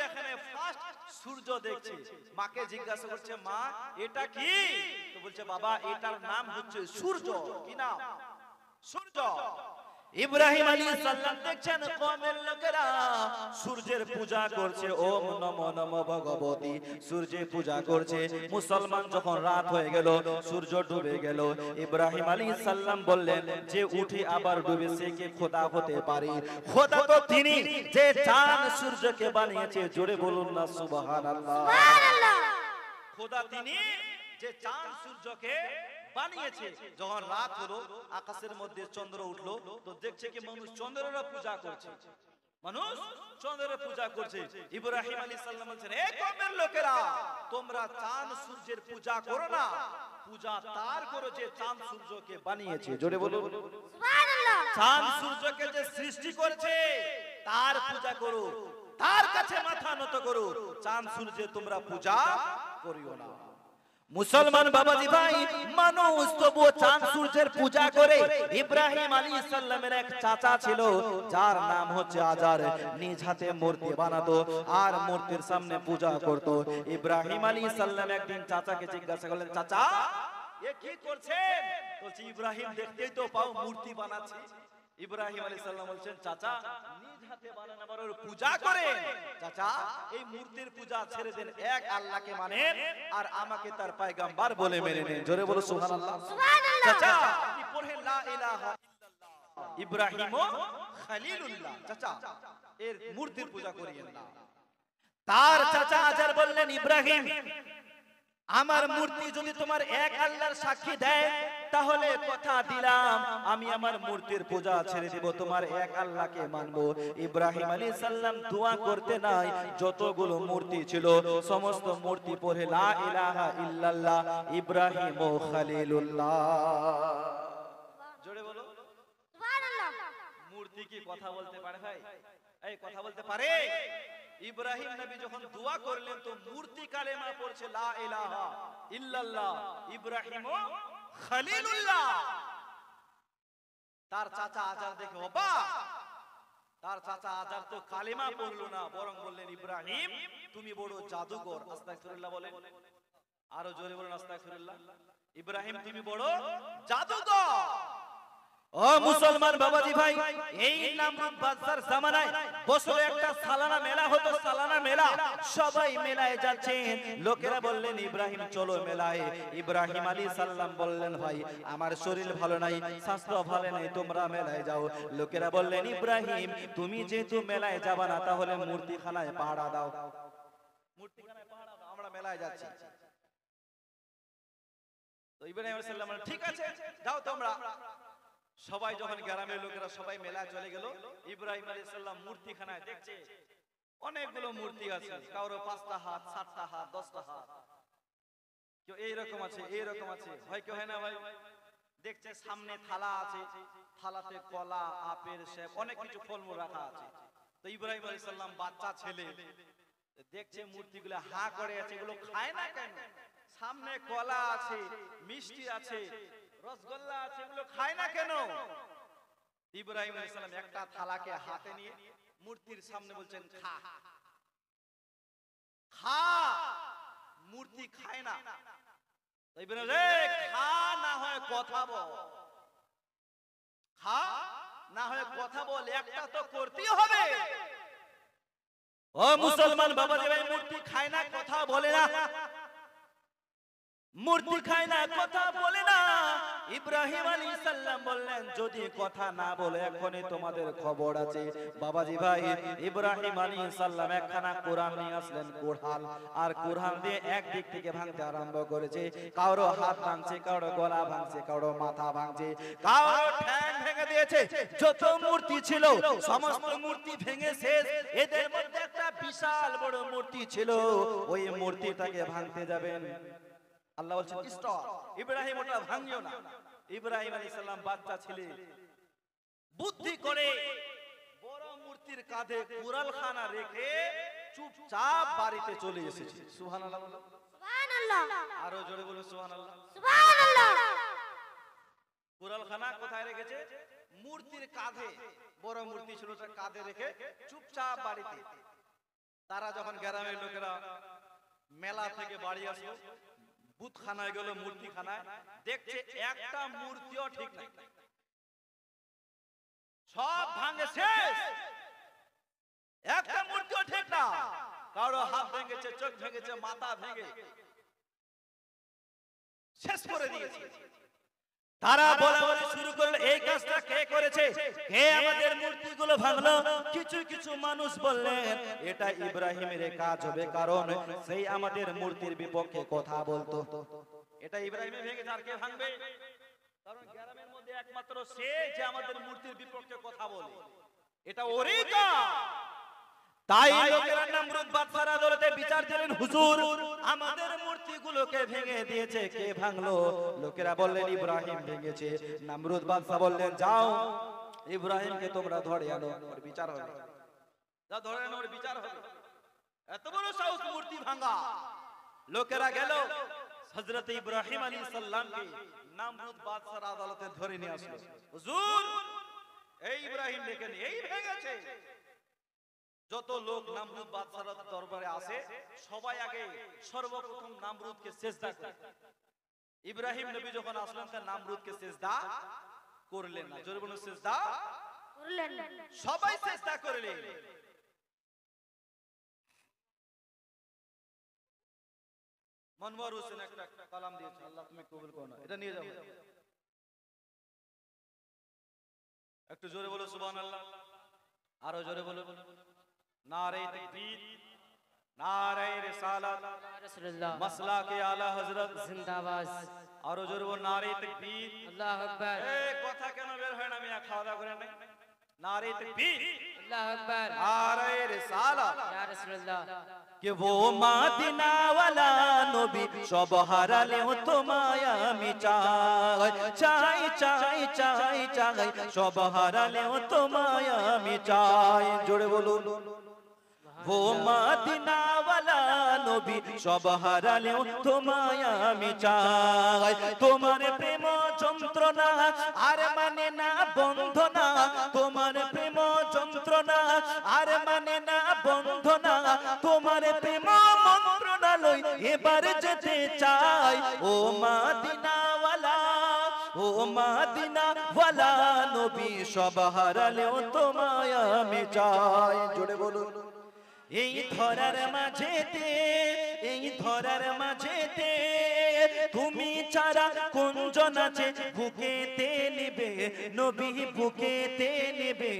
দেখেন, ফার্স্ট সূর্য দেখছে। মাকে জিজ্ঞাসা করছে, মা এটা কি? তো বলছে, বাবা এটার নাম হচ্ছে সূর্য। কি নাম? সূর্য। ইব্রাহিম আলাইহিস সালাম দেখছেন কওমের লোকেরা সূর্যের পূজা করছে। ওম নমো নমো ভগবতী, সূর্যের পূজা করছে। মুসলমান যখন রাত হয়ে গেল, সূর্য ডুবে গেল, ইব্রাহিম আলাইহিস সালাম বললেন, যে উঠে আবার ডুবে সে কে খোদা হতে পারে? খোদা তো তিনি যে চাঁদ সূর্যকে বানিয়েছে। জোরে বলুন না সুবহানাল্লাহ। সুবহানাল্লাহ। খোদা তিনি যে চাঁদ সূর্যকে বানিয়েছে। যখন রাত হলো, আকাশের মধ্যে চন্দ্র উঠলো, তো দেখছে কি মানুষ চন্দ্রের পূজা করছে। মানুষ চন্দ্রের পূজা করছে। ইব্রাহিম আলাইহিস সালাম বলছেন, হে কওমের লোকেরা, তোমরা চাঁদ সূর্যের পূজা করো না, পূজা তার করো যে চাঁদ সূর্যকে বানিয়েছে। জোরে বলুন সুবহানাল্লাহ। চাঁদ সূর্যকে যে সৃষ্টি করেছে তার পূজা করো, তার কাছে মাথা নত করো। চাঁদ সূর্যের তোমরা পূজা করিও না। মুসলমান বাবাজি ভাই, মানুষ তবুও চাঁদ সূর্যের পূজা করে। ইব্রাহিম আলাইহিস সালামের এক চাচা ছিল, যার নাম হচ্ছে আজার। নিজ হাতে মূর্তি বানাতো আর মূর্তির সামনে পূজা করত। ইব্রাহিম আলাইহিস সালাম একদিন চাচাকে জিজ্ঞাসা করলেন, চাচা এ কি করছেন? বলছে, ইব্রাহিম দেখতেই তো পাও মূর্তি বানাচ্ছি। ইব্রাহিম আলাইহিস সালাম বলছেন, চাচা নিজ হাতে বানানোর পূজা করেন। চাচা এই মূর্তির পূজা ছেড়ে দেন, এক আল্লাহকে মানেন আর আমাকে তার পয়গম্বর বলে মেনে নেন। জোরে বলো সুবহানাল্লাহ। সুবহানাল্লাহ। চাচা আপনি পড়েন লা ইলাহা ইল্লাল্লাহ ইব্রাহিম খলিলুল্লাহ। চাচা এর মূর্তির পূজা করিয়েন না। তার চাচা আজার বললেন, ইব্রাহিম আমার মূর্তি যদি তোমার এক আল্লাহর সাক্ষী দেয়, তাহলে কথা দিলাম আমি আমার মূর্তির পূজা ছেড়ে দেব, তোমার এক আল্লাহকে মানবো। ইব্রাহিম আলাইহিস সালাম দোয়া করতে নাই, যতগুলো মূর্তি ছিল সমস্ত মূর্তি পড়ে লা ইলাহা ইল্লাল্লাহ ইব্রাহিম খলিলুল্লাহ। জোরে বলো সুবহানাল্লাহ। মূর্তি কি কথা বলতে পারে ভাই? এই কথা বলতে পারে? ইব্রাহিম নবী যখন দোয়া করলেন, তো মূর্তি কালেমা পড়ছে লা ইলাহা ইল্লাল্লাহ ইব্রাহিম খলিলুল্লাহ। তার চাচা আজার দেখে অবাক। তার চাচা আজার তো কালেমা পড়লো না, বরং বললেন, ইব্রাহিম তুমি বড় জাদুকর। আস্তাগফিরুল্লাহ বলেন, আরো জোরে বলেন আস্তাগফিরুল্লাহ। ইব্রাহিম তুমি বড় জাদুকর। ও মুসলমান বাবাজি ভাই, এই নামরুদ বাদশার জামানায় বছরে একটা সালানা মেলা হতো। সালানা মেলা, সবাই মেলায় যাচ্ছেন। লোকেরা বললেন, ইব্রাহিম চলো মেলায়। ইব্রাহিম আলাইহিস সালাম বললেন, ভাই আমার শরীর ভালো নাই, স্বাস্থ্য ভালো নাই, তোমরা মেলায় যাও। লোকেরা বললেন, ইব্রাহিম তুমি যেহেতু মেলায় যাবা না, তাহলে মূর্তিখানায় পাহারা দাও। মূর্তিখানায় পাহারা দাও, আমরা মেলায় যাচ্ছি। তো ইব্রাহিম আলাইহিস সালাম বললেন, ঠিক আছে যাও তোমরা। সবাই যখন গ্রামের লোকেরা সবাই মেলায় চলে গেল, ইব্রাহিম আলাইহিস সালাম মূর্তিখানায় দেখছে অনেকগুলো মূর্তি আছে। কারো 5টা হাত, 7টা হাত, 10টা হাত, কেউ এইরকম আছে, এইরকম আছে, হয় কি হয় না ভাই? দেখছে সামনে থালা আছে, থালাতে কলা, আপেল, সেব, অনেক কিছু ফলমূল রাখা আছে। তো ইব্রাহিম আলাইহিস সালাম বাচ্চা ছেলে দেখছে মূর্তিগুলো হা করে আছে, এগুলো খায় না কেন? সামনে কলা আছে, মিষ্টি আছে, রসগোল্লা আছে, এগুলো খায় না কেন? ইব্রাহিম আলাইহিস সালাম একটা থালাকে হাতে নিয়ে মূর্তির সামনে বলছেন, খা খা। মূর্তি খায় না। ইব্রাহিম খা, না হয় কথা বল, খা না হয় কথা বল, একটা তো করতেই হবে। ও মুসলমান বাবাজি ভাই, মূর্তি খায় না, কথা বলে না। মূর্তি খায় না, কথা বলে না। ইব্রাহিম আলাইহিস সালাম বললেন, যদি কথা না বলে এখনই তোমাদের খবর আছে। বাবাজি ভাই, ইব্রাহিম আলাইহিস সালাম একখানা কোরআন নিয়ে আসলেন, কোরআন, আর কোরআন দিয়ে এক দিক থেকে ভাঙতে আরম্ভ করেছে। কারো হাত ভাঙছে, কারো গলা ভাঙছে, কারো মাথা ভাঙছে, কারো ঠ্যাং ভেঙে দিয়েছে। যত মূর্তি ছিল সমস্ত মূর্তি ভেঙে শেষ। এদের মধ্যে একটা বিশাল বড় মূর্তি ছিল, ওই মূর্তিটাকে ভাঙতে যাবেন। আল্লাহ বলছেন স্টপ, ইব্রাহিম ওটা ভাঙিও না। ইব্রাহিম আলাইহিস সালাম বাচ্চা ছেলে বুদ্ধি করে বড় মূর্তির কাঁধে কুরালখানা রেখে চুপচাপ বাড়িতে চলে এসেছে। সুবহানাল্লাহ বলো। সুবহানাল্লাহ। আরো জোরে বলো সুবহানাল্লাহ। সুবহানাল্লাহ। কুরালখানা কোথায় রেখেছে? মূর্তির কাঁধে, বড় মূর্তি ছিল তার কাঁধে রেখে চুপচাপ বাড়িতে। তারা যখন গ্রামের লোকেরা মেলা থেকে বাড়ি আসলো, বুতখানায় গেল, মূর্তিখানায়, দেখছে একটা মূর্তিও ঠিক নাই, সব ভাঙে শেষ, একটা মূর্তিও ঠিক না। কারো হাত ভেঙেছে, চোখ ভেঙেছে, মাথা ভেঙে শেষ করে দিয়েছে। তারা বলাবলি শুরু করলো, এই কাজটা কে করেছে, কে আমাদের মূর্তিগুলো ভাঙলো? কিছু কিছু মানুষ বললেন এটা ইব্রাহিমের কাজ হবে, কারণ সেই আমাদের মূর্তির বিপক্ষে কথা বলতো। এটা ইব্রাহিমে ভেঙে আর কে ভাঙবে? কারণ গ্রামের মধ্যে একমাত্র সে যে আমাদের মূর্তির বিপক্ষে কথা বলে, এটা ওরই কাজ। তাই লোকেরা নমরুদ বাদশার আদালতে বিচার দিলেন, হুজুর আমাদের মূর্তিগুলোকে ভেঙে দিয়েছে, কে ভাঙলো? লোকেরা বললেন ইব্রাহিম ভেঙেছে। নমরুদ বাদশা বললেন, যাও ইব্রাহিমকে তোমরা ধরে আনো, ওর বিচার হবে। যা ধরে আনো, ওর বিচার হবে। এত বড় সাহস মূর্তি ভাঙা! লোকেরা গেল, হযরত ইব্রাহিম আলাইহিস সালামকে নমরুদ বাদশার আদালতে ধরে নিয়ে আসলো। হুজুর এই ইব্রাহিম দেখেন, এই ভেঙেছে। যত লোক নমরুদ বাদশার দরবারে আসে, সবাই আগে সর্বপ্রথম নমরুদকে সিজদা করে। ইব্রাহিম নবী যখন আসলেন, তার নমরুদকে সিজদা করলেন না। জোরে বলুন সিজদা করলেন না। সবাই সিজদা করলেন। মনওয়ার হোসেন একটা কালাম দিয়েছে, আল্লাহ তুমি কবুল করো না, এটা নিয়ে যাও। একটু জোরে বলো সুবহানাল্লাহ, আরো জোরে বলো। নারে তাকবীর, নারে রিসালাত, রাসূলুল্লাহ মাসলাকে আলা হযরত জিন্দাবাদ। আরো জোরে বলো নারে তাকবীর। আল্লাহু আকবার। এই কথা কেন বের হয় না? মিয়া খাওয়া দাওয়া করে নাই। নারে তাকবীর, আল্লাহু আকবার। নারে রিসালাত। ইয়া রাসূলুল্লাহ। कि वो मदीना वाला नबी सब हारालेও তোমায় আমি চাই, চাই চাই চাই চাই, সব হারালেও তোমায় আমি চাই। জোরে বলুন। वो मदीना वाला नबी सब हारालेও তোমায় আমি চাই। তোমার প্রেম যন্ত্রণা আর মানে না বন্ধনা, তোমার প্রেম যন্ত্রণা আর মানে না বন্ধনা, তোমার প্রেম মন্ত্রণালয় এবার যেতে চাই। ও মদিনা ওয়ালা, ও মদিনা ওয়ালা নবী সব হারালেও তোমায় আমি চাই। জোরে বলুন। এই ধরার মাঝেতে, এই ধরার মাঝেতে তুমি ছাড়া কোনজন আছে বুকেতে নেবে, নবী বুকেতে নেবে।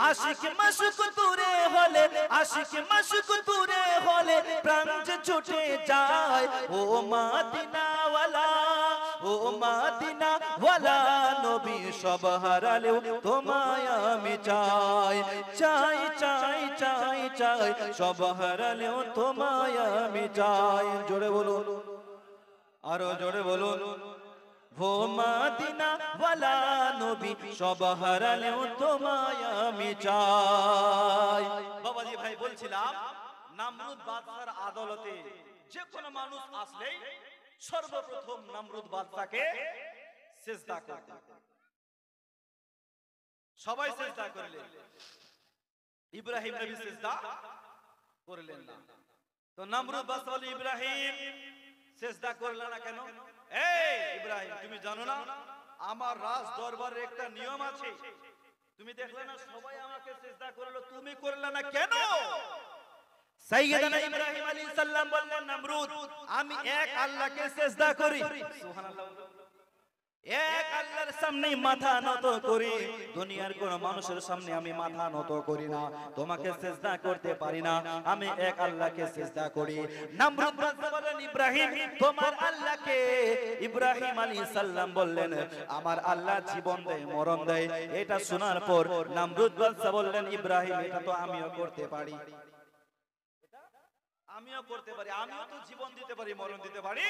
আশিক মাশুক দূরে হলে, আশিক মাশুক দূরে হলে প্রাণ যে ছুটে যায়। ও মদিনা ওয়ালা, ও মদিনা ওয়ালা নবী সব হারালেও তোমায় আমি চাই, চাই চাই চাই চাই, সব হারালেও তোমায় আমি চাই। জোরে বলুন, আরো জোরে বলুন। वो मदीना वाला नबी সব হারালেও তোমায় আমি চাই। বাবাজি ভাই বলছিলাম, নমরুদ বাদশার আদালতে যে কোনো মানুষ আসলেই সর্বপ্রথম নমরুদ বাদশাকে সিজদা করতেন। সবাই সিজদা করলেন, ইব্রাহিম নবী সিজদা করলেন না। তো নমরুদ বাদশা বলে, ইব্রাহিম সিজদা করলে না কেন? এই ইব্রাহিম, তুমি জানো না আমার রাজ দরবারের একটা নিয়ম আছে? তুমি দেখলে না সবাই আমাকে সিজদা করলো, তুমি করলে না কেন? সাইয়েদনা ইব্রাহিম আলাইহিস সালাম বললেন, নমরুদ আমি এক আল্লাহকে সিজদা করি। সুবহানাল্লাহ। এক আল্লাহর সামনে মাথা নত করি, দুনিয়ার কোন মানুষের সামনে আমি মাথা নত করি না, তোমাকে সিজদা করতে পারি না, আমি এক আল্লাহকে সিজদা করি। নমরুদ বললেন, ইব্রাহিম তোমার আল্লাহকে? ইব্রাহিম আলাইহিস সালাম বললেন, আমার আল্লাহ জীবন দেয় মরণ দেয়। এটা শোনার পর নমরুদ বললেন, ইব্রাহিম এটা তো আমিও করতে পারি, আমিও করতে পারি, আমিও তো জীবন দিতে পারি, মরণ দিতে পারি,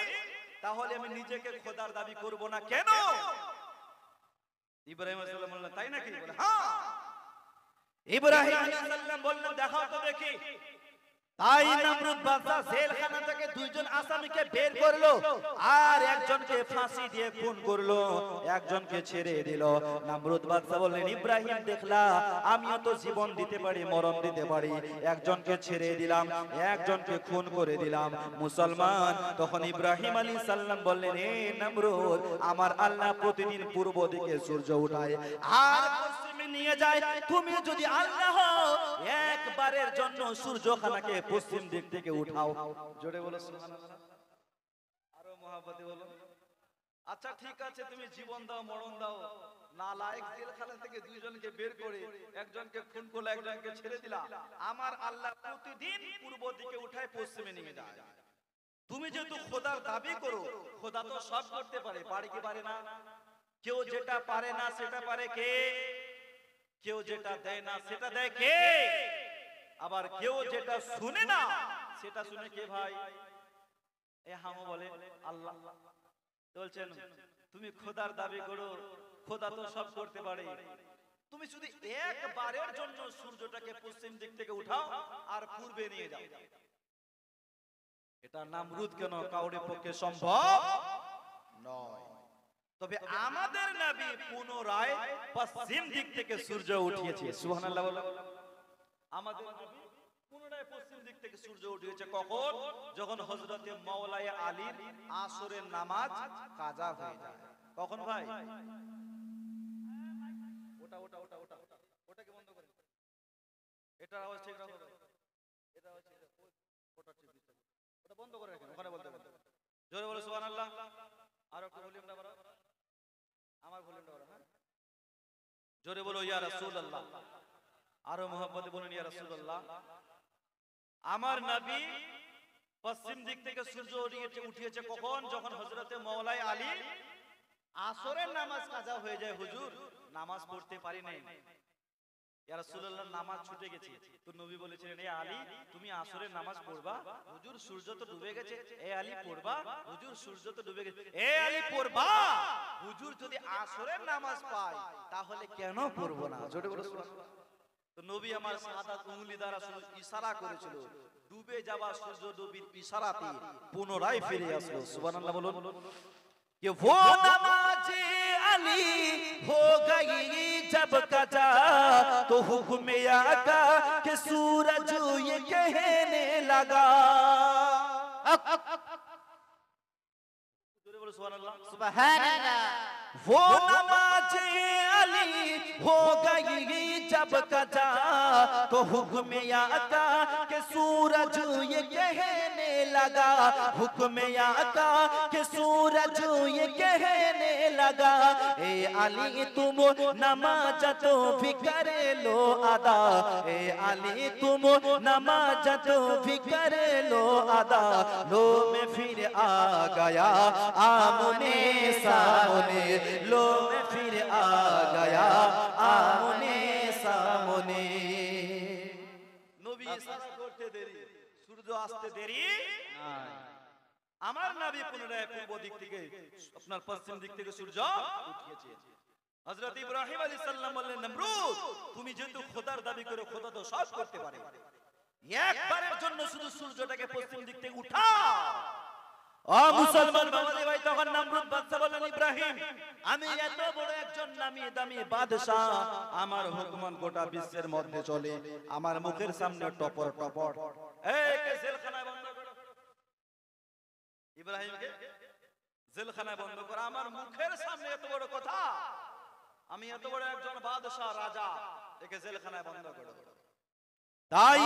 তাহলে আমি নিজেকে খোদার দাবি করব না কেন? ইব্রাহিম আলাইহিস সালাম বললেন তাই নাকি? বলে হ্যাঁ। ইব্রাহিম আলাইহিস সালাম বললেন দেখাও তো দেখি। তাই নমরুদ বাদশা জেলখানা থেকে দুইজন আসামিকে বের করলো আর একজনকে ফাঁসি দিয়ে খুন করলো, একজনকে ছেড়ে দিল। নমরুদ বাদশা বললেন ইব্রাহিম দেখলা আমিও তো জীবন দিতে পারি, মরণ দিতে পারি, একজনকে ছেড়ে দিলাম, একজনকে খুন করে দিলাম মুসলমান। তখন ইব্রাহিম আলাইহিস সালাম বললেন এ নমরুদ, আমার আল্লাহ প্রতিদিন পূর্ব দিকে সূর্য উঠায় আর পশ্চিমে নিয়ে যায়, তুমি যদি আল্লাহ হও একবারের জন্য সূর্যখানাকে পশ্চিম দিক থেকে উঠাও। জোরে বলো সুবহানাল্লাহ, আরো মহব্বতে বলো। আচ্ছা ঠিক আছে, তুমি জীবন দাও, মরণ দাও, নালায়েক জেলখানা থেকে দুইজনকে বের করে একজনকে খুন করলে, একজনকে ছেড়ে দিলা, আমার আল্লাহ প্রতিদিন পূর্ব দিকে উঠায় পশ্চিমে নিয়ে যায়। তুমি যেহেতু খোদার দাবি করো, খোদা তো সব করতে পারে, পারে কি পারে না? কেউ যেটা পারে না সেটা পারে কে? কেউ যেটা দেয় না সেটা দেয় কে? আবার কেউ যেটা শুনে না সেটা শুনে কে ভাই? এ হামো বলে আল্লাহ। বলছেন তুমি খোদার দাবি করো, খোদা তো সব করতে পারে, তুমি শুধু একবারের জন্য সূর্যটাকে পশ্চিম দিক থেকে উঠাও আর পূর্বে নিয়ে যাও। এটা নমরুদ কেন কাউরে পক্ষে সম্ভব নয়। তবে আমাদের নবী পুনরায় পশ্চিম দিক থেকে সূর্য উঠিয়েছে। সুবহানাল্লাহ বলো। আমাদের নবী পুনরায় পশ্চিম দিক থেকে সূর্য উঠিয়েছে কখন? যখন হযরতে মাওলানা আলীর আসরের নামাজ কাজা হয়ে যায়। কখন ভাই? ওটা ওটা ওটা ওটা ওটাকে বন্ধ করেন, এটার আওয়াজ ঠিক রাখো, এটা আওয়াজ ঠিক রাখো, ওটা ঠিক দিতে, ওটা বন্ধ করে রাখেন, ওখানে বলতে হবে। জোরে বলো সুবহানাল্লাহ। আর একটু ভলিউমটা বাড়াও, আমার ভলিউমটা বাড়াও। হ্যাঁ জোরে বলো ইয়া রাসূলুল্লাহ, আরো মহব্বতে বলুন ইয়া রাসূলুল্লাহ। আমার নবী পশ্চিম দিক থেকে সূর্য উঠিয়েছে কখন? যখন হযরতে মাওলানা আলী আসরের নামাজ কাজা হয়ে যায়। হুজুর নামাজ পড়তে পারি নাই, ইয়া রাসূলুল্লাহ নামাজ ছুটে গেছে। তো নবী বলেছিলেন এ আলী তুমি আসরের নামাজ পড়বা, হুজুর সূর্য তো ডুবে গেছে। এ আলী পড়বা, হুজুর সূর্য তো ডুবে গেছে। এ আলী পড়বা, হুজুর যদি আসরের নামাজ পায় তাহলে কেন পড়বো না? জোরে বলো সুবহানাল্লাহ। তো নবী আমার শাহাদাত উঙ্গলি দ্বারা শুধু ইশারা করেছিল, ডুবে যাওয়া সূর্য ডুবির ইশারাতে পুনরায় ফিরে আসলো। সুবহানাল্লাহ বলুন। कि वो नमाज अली हो गई जब कजा तो हुक्म आका के सूरज ये कहने लगा। সুবহানাল্লাহ। वो नमाज अली हो गई जब कजा तो हुक्म आका के सूरज ये कहने लगा। हुक्म आका के सूरज ये कहने लगा ए अली तुम नमाज तो भी कर लो अदा। ए अली तुम नमाज तो भी कर लो अदा। लो मैं फिर आ गया आमने सामने, लो मैं फिर आ गया आमने सामने। নবী ইশারা করতে দেরি, সূর্য আসতে দেরি নাই। আমার নবী পুনরায় পূর্ব দিক থেকে আপনার পশ্চিম দিক থেকে সূর্য উঠিয়েছে। হযরত ইব্রাহিম আলাইহিস সালাম বললেন নমরুদ তুমি যেহেতু খোদার দাবি করে, খোদা তো সব করতে পারে, একবারের জন্য শুধু সূর্যটাকে পশ্চিম দিক থেকে উঠাও। ও মুসলমান বাবাজি ভাই, তখন নমরুদ বাদশা বললেন ইব্রাহিম আমি এত বড় একজন নামি দামি বাদশা, আমার হুকুমান গোটা বিশ্বের মধ্যে চলে, আমার মুখের সামনে টপর টপর এই কে জেলখানায় বন্ধ করো, ইব্রাহিমকে জেলখানায় বন্ধ করো, আমার মুখের সামনে এত বড় কথা, আমি এত বড় একজন বাদশা রাজা, একে জেলখানায় বন্ধ করো। তাই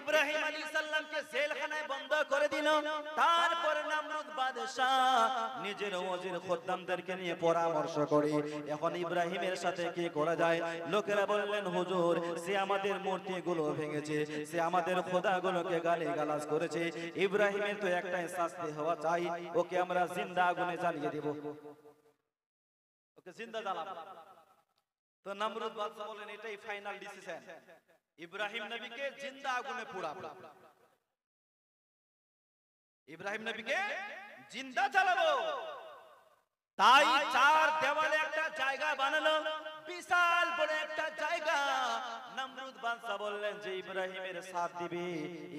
ইব্রাহিম আলাইহিস সালামকে জেলখানায় বন্ধ করে দিল। তারপর নমরুদ বাদশা নিজের ওজির খদ্দামদেরকে নিয়ে পরামর্শ করে এখন ইব্রাহিমের সাথে কি করা যায়। লোকেরা বললেন হুজুর সে আমাদের মূর্তিগুলো ভেঙেছে, সে আমাদের খোদাগুলোকে গালিগালাজ করেছে, ইব্রাহিমের তো একটাই শাস্তি হওয়া চাই, ওকে আমরা জিন্দা আগুনে জ্বালিয়ে দেব, ওকে জিন্দা জ্বালাবো। তো নমরুদ বাদশা বলেন এটাই ফাইনাল ডিসিশন, ইব্রাহিম নবীকে জিন্দা আগুনে পোড়াবো। ইব্রাহিম নবীকে জিন্দা জ্বালাবো। তাই চার দেওয়ালে একটা জায়গা বানালো, বিশাল বড় একটা জায়গা। নমরুদ বাদশা বললেন যে ইব্রাহিমের সাথ দিবে,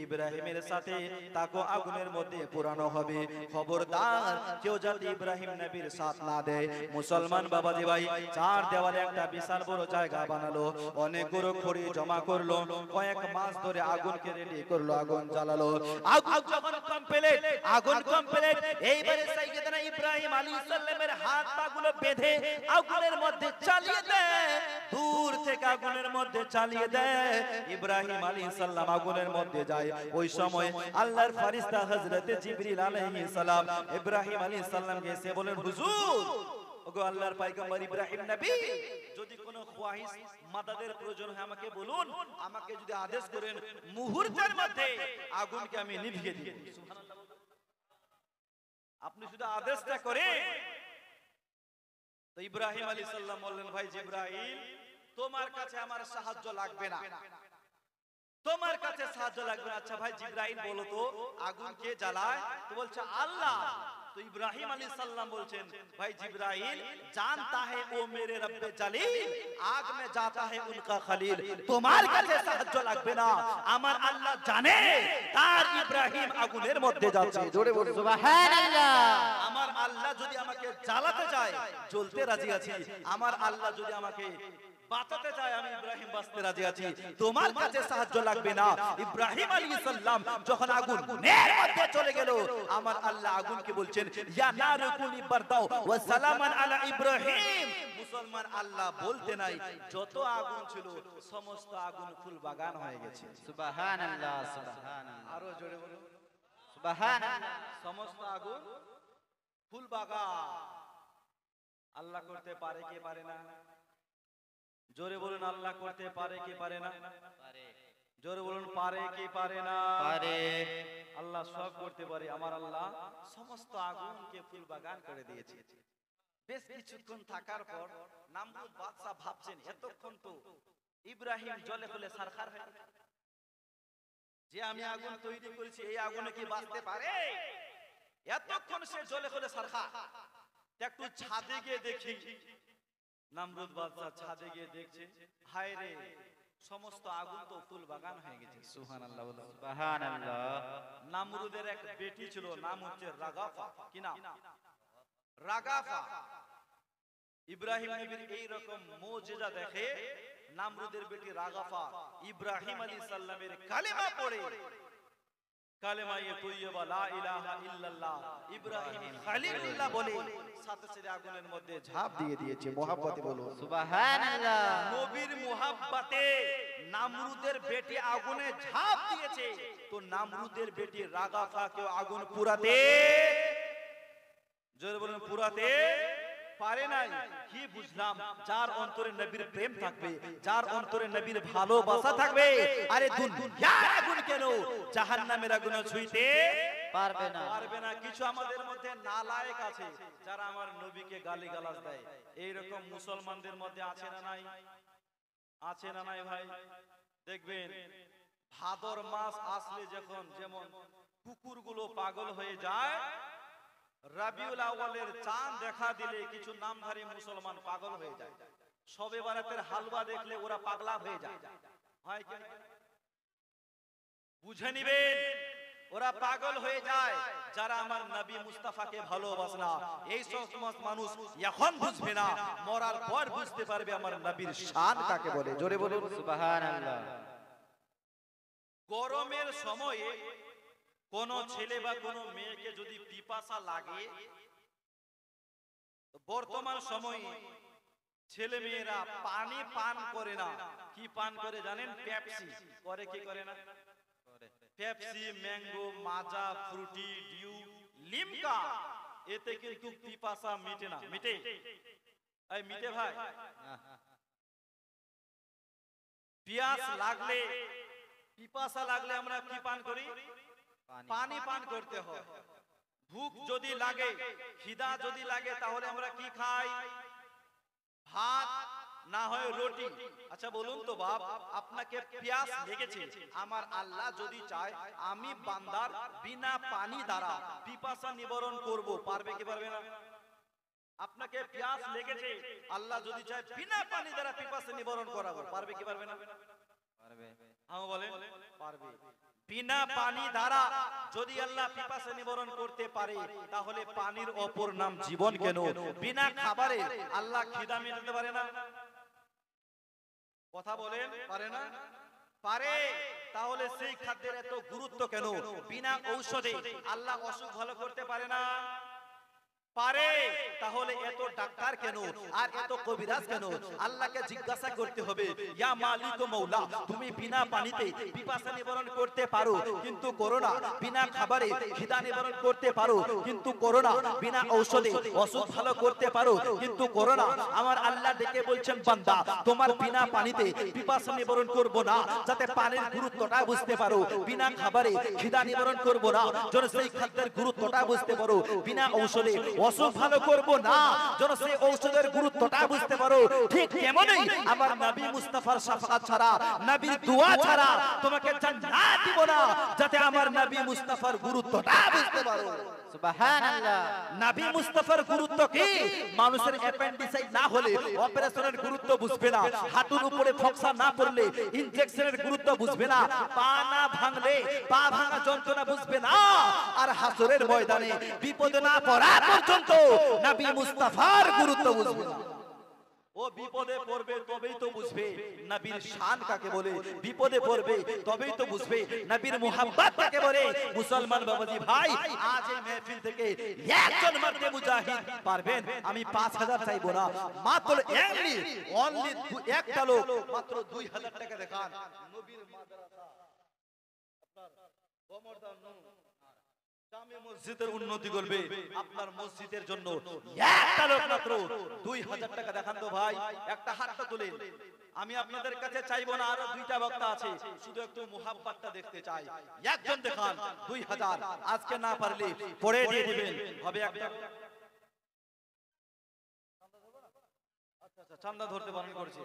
ইব্রাহিমের সাথে তাকে আগুনের মধ্যে পোড়ানো হবে। খবরদার কেউ যাতে ইব্রাহিম নবীর সাথ না দেয়। মুসলমান বাবাজি ভাই, চার দেওয়ালে একটা বিশাল বড় জায়গা বানালো, অনেকগুলো খড়ি জমা করলো, কয়েক মাস ধরে আগুনকে রেডি করলো, আগুন জ্বালালো। আগুন যখন কমপ্লিট, আগুন কমপ্লিট, এইবারে সাইয়েদনা ইব্রাহিম আলাইহিস সালামের হাত পাগুলো বেঁধে আগুনের মধ্যে চালিয়ে দেয়। দূর থেকে আগুনের মধ্যে চালিয়ে দেয়। ইব্রাহিম আলাইহিস সালাম আগুনের মধ্যে যায়। ওই সময় আল্লাহর ফেরেশতা হযরত জিবরিল আলাইহিস সালাম ইব্রাহিম আলাইহিস সালামকে এসে বলেন, হুজুর, ওগো আল্লাহর পয়গম্বর ইব্রাহিম নবী, যদি কোনো খোয়াইশ মাদাদের প্রয়োজন হয় আমাকে বলুন, আমাকে যদি আদেশ করেন মুহূর্তের মধ্যে আগুনকে আমি নিভিয়ে দিব। সুবহানাল্লাহ। আপনি শুধু আদেশটা করেন। তো ইব্রাহিম আলাইহিস সালাম বললেন, ভাই জিবরাইল, তোমার কাছে আমার সাহায্য লাগবে না, তোমার কাছে সাহায্য লাগবে না। আচ্ছা ভাই জিবরাইল, বলো তো আগুন কে জ্বালায়? তো বলছে আল্লাহ। তো ইব্রাহিম আলাইহিস সালাম বলছেন, ভাই জিবরাইল, जानता है वो मेरे रब जलील, आग में जाता है उनका खलील। তোমার কাছে সাহায্য লাগবে না, আমার আল্লাহ জানে তার ইব্রাহিম আগুনের মধ্যে যাচ্ছে। জোরে বলুন সুবহানাল্লাহ। আমার আল্লাহ যদি আমাকে জ্বালাতে চায়, জ্বলতে রাজি আছি। আমার আল্লাহ যদি আমাকে বাঁচাতে চায়, আমি ইব্রাহিম বাঁচতে রাজি আছি। তোমার কাছে সাহায্য লাগবে না। ইব্রাহিম আলাইহিস সালাম যখন আগুনের মধ্যে চলে গেল, আমার আল্লাহ আগুনকে বলছেন, ইয়া নারু কুনি বারদাও ওয়া সালামান আলা ইব্রাহিম। মুসলমান আল্লাহ বলতে নাই, যত আগুন ছিল সমস্ত আগুন ফুল বাগান হয়ে গেছে। সুবহানাল্লাহ, সুবহানাল্লাহ, আরো জোরে বলুন সুবহানাল্লাহ। সমস্ত আগুন ফুল বাগান। আল্লাহ করতে পারে কি পারে না? জোরে বলুন, আল্লাহ করতে পারে কি পারে না? জোরে বলুন, পারে কি পারে না? পারে। আল্লাহ সব করতে পারে। আমার আল্লাহ সমস্ত আগুনকে ফুল বাগান করে দিয়েছে। বেশ কিছুক্ষণ থাকার পর নমরুদ বাদশা ভাবছেন, এতক্ষণ তো ইব্রাহিম জলে হলে সারখার হয়ে যে আমি আগুন তৈরি করেছি, এই আগুনে কি বাঁচতে পারে? এতক্ষণ সে জলে হলে সারখার। একটু ছাদে গিয়ে দেখি। নমরুদ বাদশা ছাদে গিয়ে দেখছে, হায় রে, সমস্ত আগুন তো ফুল বাগান হয়ে গেছে। সুবহানাল্লাহ বলো। সুবহানাল্লাহ। নমরুদের এক বেটি ছিল, নাম হচ্ছে রাগাফা। কি নাম? রাগাফা। ইব্রাহিম নবীর এই রকম মুজিজা দেখে নমরুদের বেটি রাগাফা ইব্রাহিম আলাইহিস সালামের কালেমা পড়ে, কালেমায়ে তৈয়বা লা ইলাহা ইল্লাল্লাহ ইব্রাহিম খলিলুল্লাহ বলে সাথে সাথে আগুনের মধ্যে ঝাঁপ দিয়ে দিয়েছে। মুহাব্বতে বলুন সুবহানাল্লাহ। নবীর মুহাব্বতে নমরুদের বেটি আগুনে ঝাঁপ দিয়েছে। তো নমরুদের বেটি রাগাফাকে আগুন পুরাতে, জোরে বলুন, পুরাতে পারে নাই। কি বুঝলাম? যার অন্তরে নবীর প্রেম থাকবে, যার অন্তরে নবীর ভালোবাসা থাকবে, আরে দুনিয়ার আগুন কেন জাহান্নামের আগুন ছুঁইতে পারবে না, পারবে না। কিছু আমাদের মধ্যে নালায়েক আছে যারা আমার নবীকে গালিগালাজ দেয়। এইরকম মুসলমানদের মধ্যে আছে না নাই? আছে না নাই ভাই? দেখবেন ভাদর মাস আসলে যখন যেমন কুকুরগুলো পাগল হয়ে যায়, রাবিউল আউয়ালের চাঁদ দেখা দিলে কিছু নামধারী মুসলমান পাগল হয়ে যায়। শবে বারাতের হালুয়া দেখলে ওরা পাগলা হয়ে যায়। হয় কি? বুঝে নিবেন, ওরা পাগল হয়ে যায় যারা আমার নবী মুস্তাফাকে ভালোবাসে না। এই সমস্ত মানুষ এখন বুঝবে না, মরার পর বুঝতে পারবে আমার নবীর শান কাকে বলে। জোরে বলুন সুবহানাল্লাহ। গরমের সময়ে কোন ছেলে বা কোন মেয়েকে যদি পিপাসা লাগে, বর্তমান সময়ে ছেলে মেয়েরা পানি পান করে না, কি পান করে জানেন? পেপসি করে। কি করে না? পেপসি, ম্যাঙ্গো, মাজা, ফ্রুটি, ডিউ, লিমকা। এতে কিন্তু পিপাসা মিটে না। মিটে? এই মিটে ভাই? পিয়াস লাগলে, পিপাসা লাগলে আমরা কি পান করি? পানি পান করতে হয়। ভুখ যদি লাগে, খিদা যদি লাগে, তাহলে আমরা কি খাই? ভাত, না হয় রুটি। আচ্ছা বলুন তো বাপ, আপনাকে পিয়াস লেগেছে, আমার আল্লাহ যদি চায় আমি বান্দার বিনা পানি দ্বারা পিপাসা নিবারণ করব, পারবে কি পারবে না? আপনাকে পিয়াস লেগেছে, আল্লাহ যদি চায় বিনা পানি দ্বারা পিপাসা নিবারণ করাবো, পারবে কি পারবে না? পারবে। হ্যাঁ বলেন, পারবে। বিনা পানি দ্বারা যদি আল্লাহ পিপাসা নিবারণ করতে পারে, তাহলে পানির অপর নাম জীবন কেন? বিনা খাবারে আল্লাহ খিদা মেটাতে পারে না? কথা বলেন, পারে না? পারে। তাহলে সেই খাদ্যের এত গুরুত্ব কেন? বিনা ঔষধে আল্লাহ অসুখ ভালো করতে পারে না? পারে। তাহলে এত ডাক্তার কেন আর এত কবিরাজ কেন? আল্লাহকে জিজ্ঞাসা করতে হবে, ইয়া মালিক ও মৌলা, তুমি বিনা পানিতে পিপাসা নিবারণ করতে পারো কিন্তু করো না, বিনা খাবারে খিদা নিবারণ করতে পারো কিন্তু করো না, বিনা ঔষধে অসুখ ভালো করতে পারো কিন্তু করো না। আমার আল্লাহ ডেকে বলছেন, বান্দা তোমার বিনা পানিতে পিপাসা নিবারণ করব না, যাতে পানির গুরুত্বটা বুঝতে পারো। বিনা খাবারে খিদা নিবারণ করব না, যেন সেই খাদ্যের গুরুত্বটা বুঝতে পারো। বিনা ঔষধে অসুখ ভালো করব না, যেন সেই ঔষধের গুরুত্বটা বুঝতে পারো। ঠিক তেমনই আমার নবী মুস্তাফার শাফাআত ছাড়া, নবীর দোয়া ছাড়া তোমাকে জান্নাত দিব না, যাতে আমার নবী মুস্তাফার গুরুত্বটা বুঝতে পারো। সুবহানাল্লাহ। নবী মুস্তাফার গুরুত্ব কি? মানুষের অ্যাপেন্ডিসাইট না হলে অপারেশনের গুরুত্ব বুঝবে না, হাঁটুর উপরে ফক্সা না পড়লে ইনজেকশনের গুরুত্ব বুঝবে না, পা না ভাঙলে পা ভাঙা যন্ত্রণা বুঝবে না, আর হাসরের ময়দানে বিপদে না পড়া পর্যন্ত নবী মুস্তাফার গুরুত্ব বুঝবে না। ও বিপদে পড়বে তবেই তো বুঝবে নবীর শান কাকে বলে, বিপদে পড়বে তবেই তো বুঝবে নবীর মুহাব্বত কাকে বলে। মুসলমান বাবাজি ভাই, আজ এই মেহফিল থেকে একজন মারতে মুজাহিদ পারবেন? আমি 5000 চাইবো না, মাত্র অনলি একটা লোক মাত্র 2000 টাকা দেখান। নবীর মাদ্রাসা আপনার গমরদান জামে মসজিদের উন্নতি করবে, আপনার মসজিদের জন্য একটা লোক মাত্র 2000 টাকা দেখান তো ভাই, একটা হাতটা তুলেন। আমি আপনাদের কাছে চাইবো না, আরো দুইটা বক্তা আছে, শুধু একটু মুহাব্বতটা দেখতে চাই। একজন দেখান 2000, আজকে না পারলে পরে দিয়ে দিবেন, হবে একটা। আচ্ছা আচ্ছা, চাঁদা ধরতে বারণ করছে।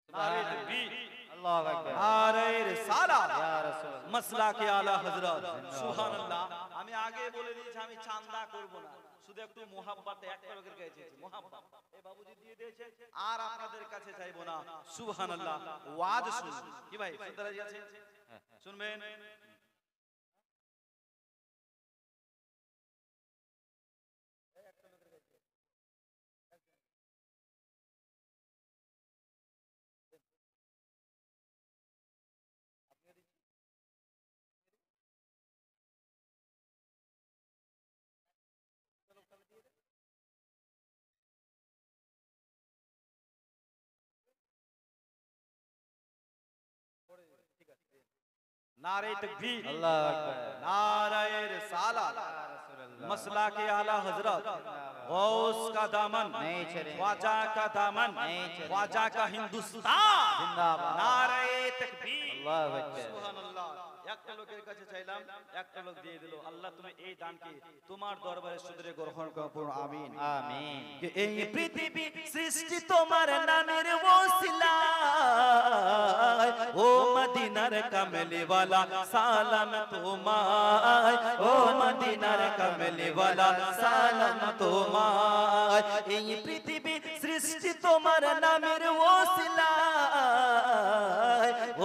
নারে তাকবীর, আল্লাহু আকবার। নারে রিসালাত, ইয়া রাসূলুল্লাহ। মাসলাকে আলা হযরত। সুবহানাল্লাহ। আমি আগে বলে দিয়েছি আমি চাঁদা করব না, শুধু একটু মুহাব্বত একটা লোকের কাছে চাইছি, মুহাব্বত এই বাবুজি দিয়ে দিয়েছে, আর আপনাদের কাছে চাইবো না। সুবহানাল্লাহ। ওয়াজ শুনুন কি ভাই, শুনতে রাজি আছেন? শুনবেন? नारे तकबीर, अल्लाहु अकबर। नारे रिसालत, मसला के आला हजरत, गौस का दामन, नहीं छोड़ेंगे। ख्वाजा का दामन, नहीं छोड़ेंगे। ख्वाजा का हिंदुस्तान जिंदाबाद। नारे तकबीर, अल्लाहु अकबर। সুবহানাল্লাহ। একটা লোকের কাছে চাইলাম, একটা লোক দিয়ে দিল। আল্লাহ তুমি এই দানকে তোমার দরবারে সুদরে গ্রহণ করো, আমিন আমিন। এই পৃথিবী সৃষ্টি তোমার নামের ওসিলায়, ও মদিনার কামলি ওয়ালা সালাম তোমায়, ও মদিনার কামলি ওয়ালা সালাম তোমায়। এই পৃথিবী সৃষ্টি তোমার নামের ওসিলায়,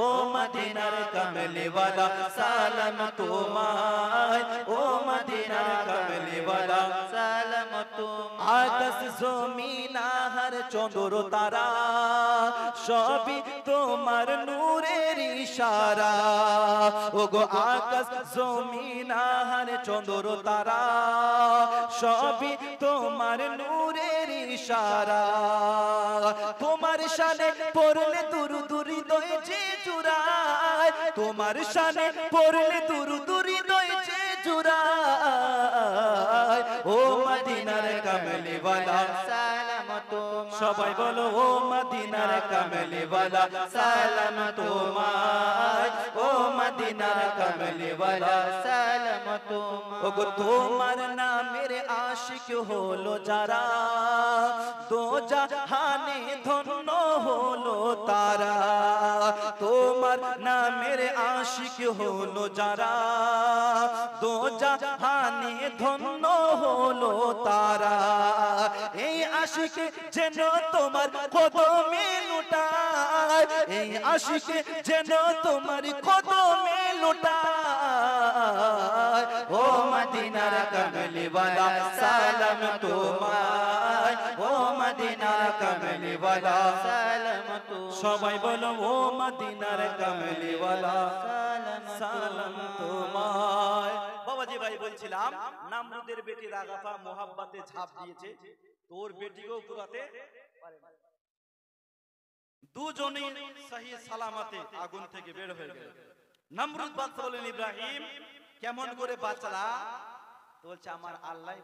ও মদিনার কামলি ওয়ালা সালাম তোমায়, ও মদিনার কামলি ওয়ালা সালাম তোমায়। আকাশ জমিন আহার চন্দ্র তারা সবই তোমার নূরের ইশারা, ওগো আকাশ জমিন আহার চন্দ্র তারা সবই তোমার নূরের ইশারা। তোমার শানে পড়লে দুরূদ হৃদয় যে জুড়ায়, তোমার শানে পড়লে দুরূদ হৃদয় যে জুড়ায়, ও মদিনার কামলি ওয়ালা সালাম তোমায়। তোমায় সবাই বলো ও মদিনার কামলি ওয়ালা সালাম তোমায় ও মদিনার কামলি ওয়ালা সালাম তোমায় ওগো তোমার নামের আশিক হলো যারা দো জাহানে ধন্য হলো তারা তোমার নামের আশিক হলো যারা দো জাহানে ধন্য হলো তারা এই আশিক যেন তোমার কদমে লুটায় এই আশিক যেন তোমার কদমে লুটায় ও মদিনার কামলি ওয়ালা সালাম তোমায় ও মদিনার কামলি ওয়ালা সালাম তোমায় সবাই বলো ও মদিনার কামলি ওয়ালা সালাম তোমায় বাবাজি ভাই বলছিলাম নামরুদের বেটি রাগাফা মোহাব্বতে ঝাঁপ দিয়েছে তোর বেটিকেও পুরাতে পারে না। দুজনেই সহি সালামতে আগুন থেকে বের হয়ে গেল। নমরুদ বাদশা বলেন ইব্রাহিম কেমন করে বাঁচলা? তো বলছে আমার আল্লাহ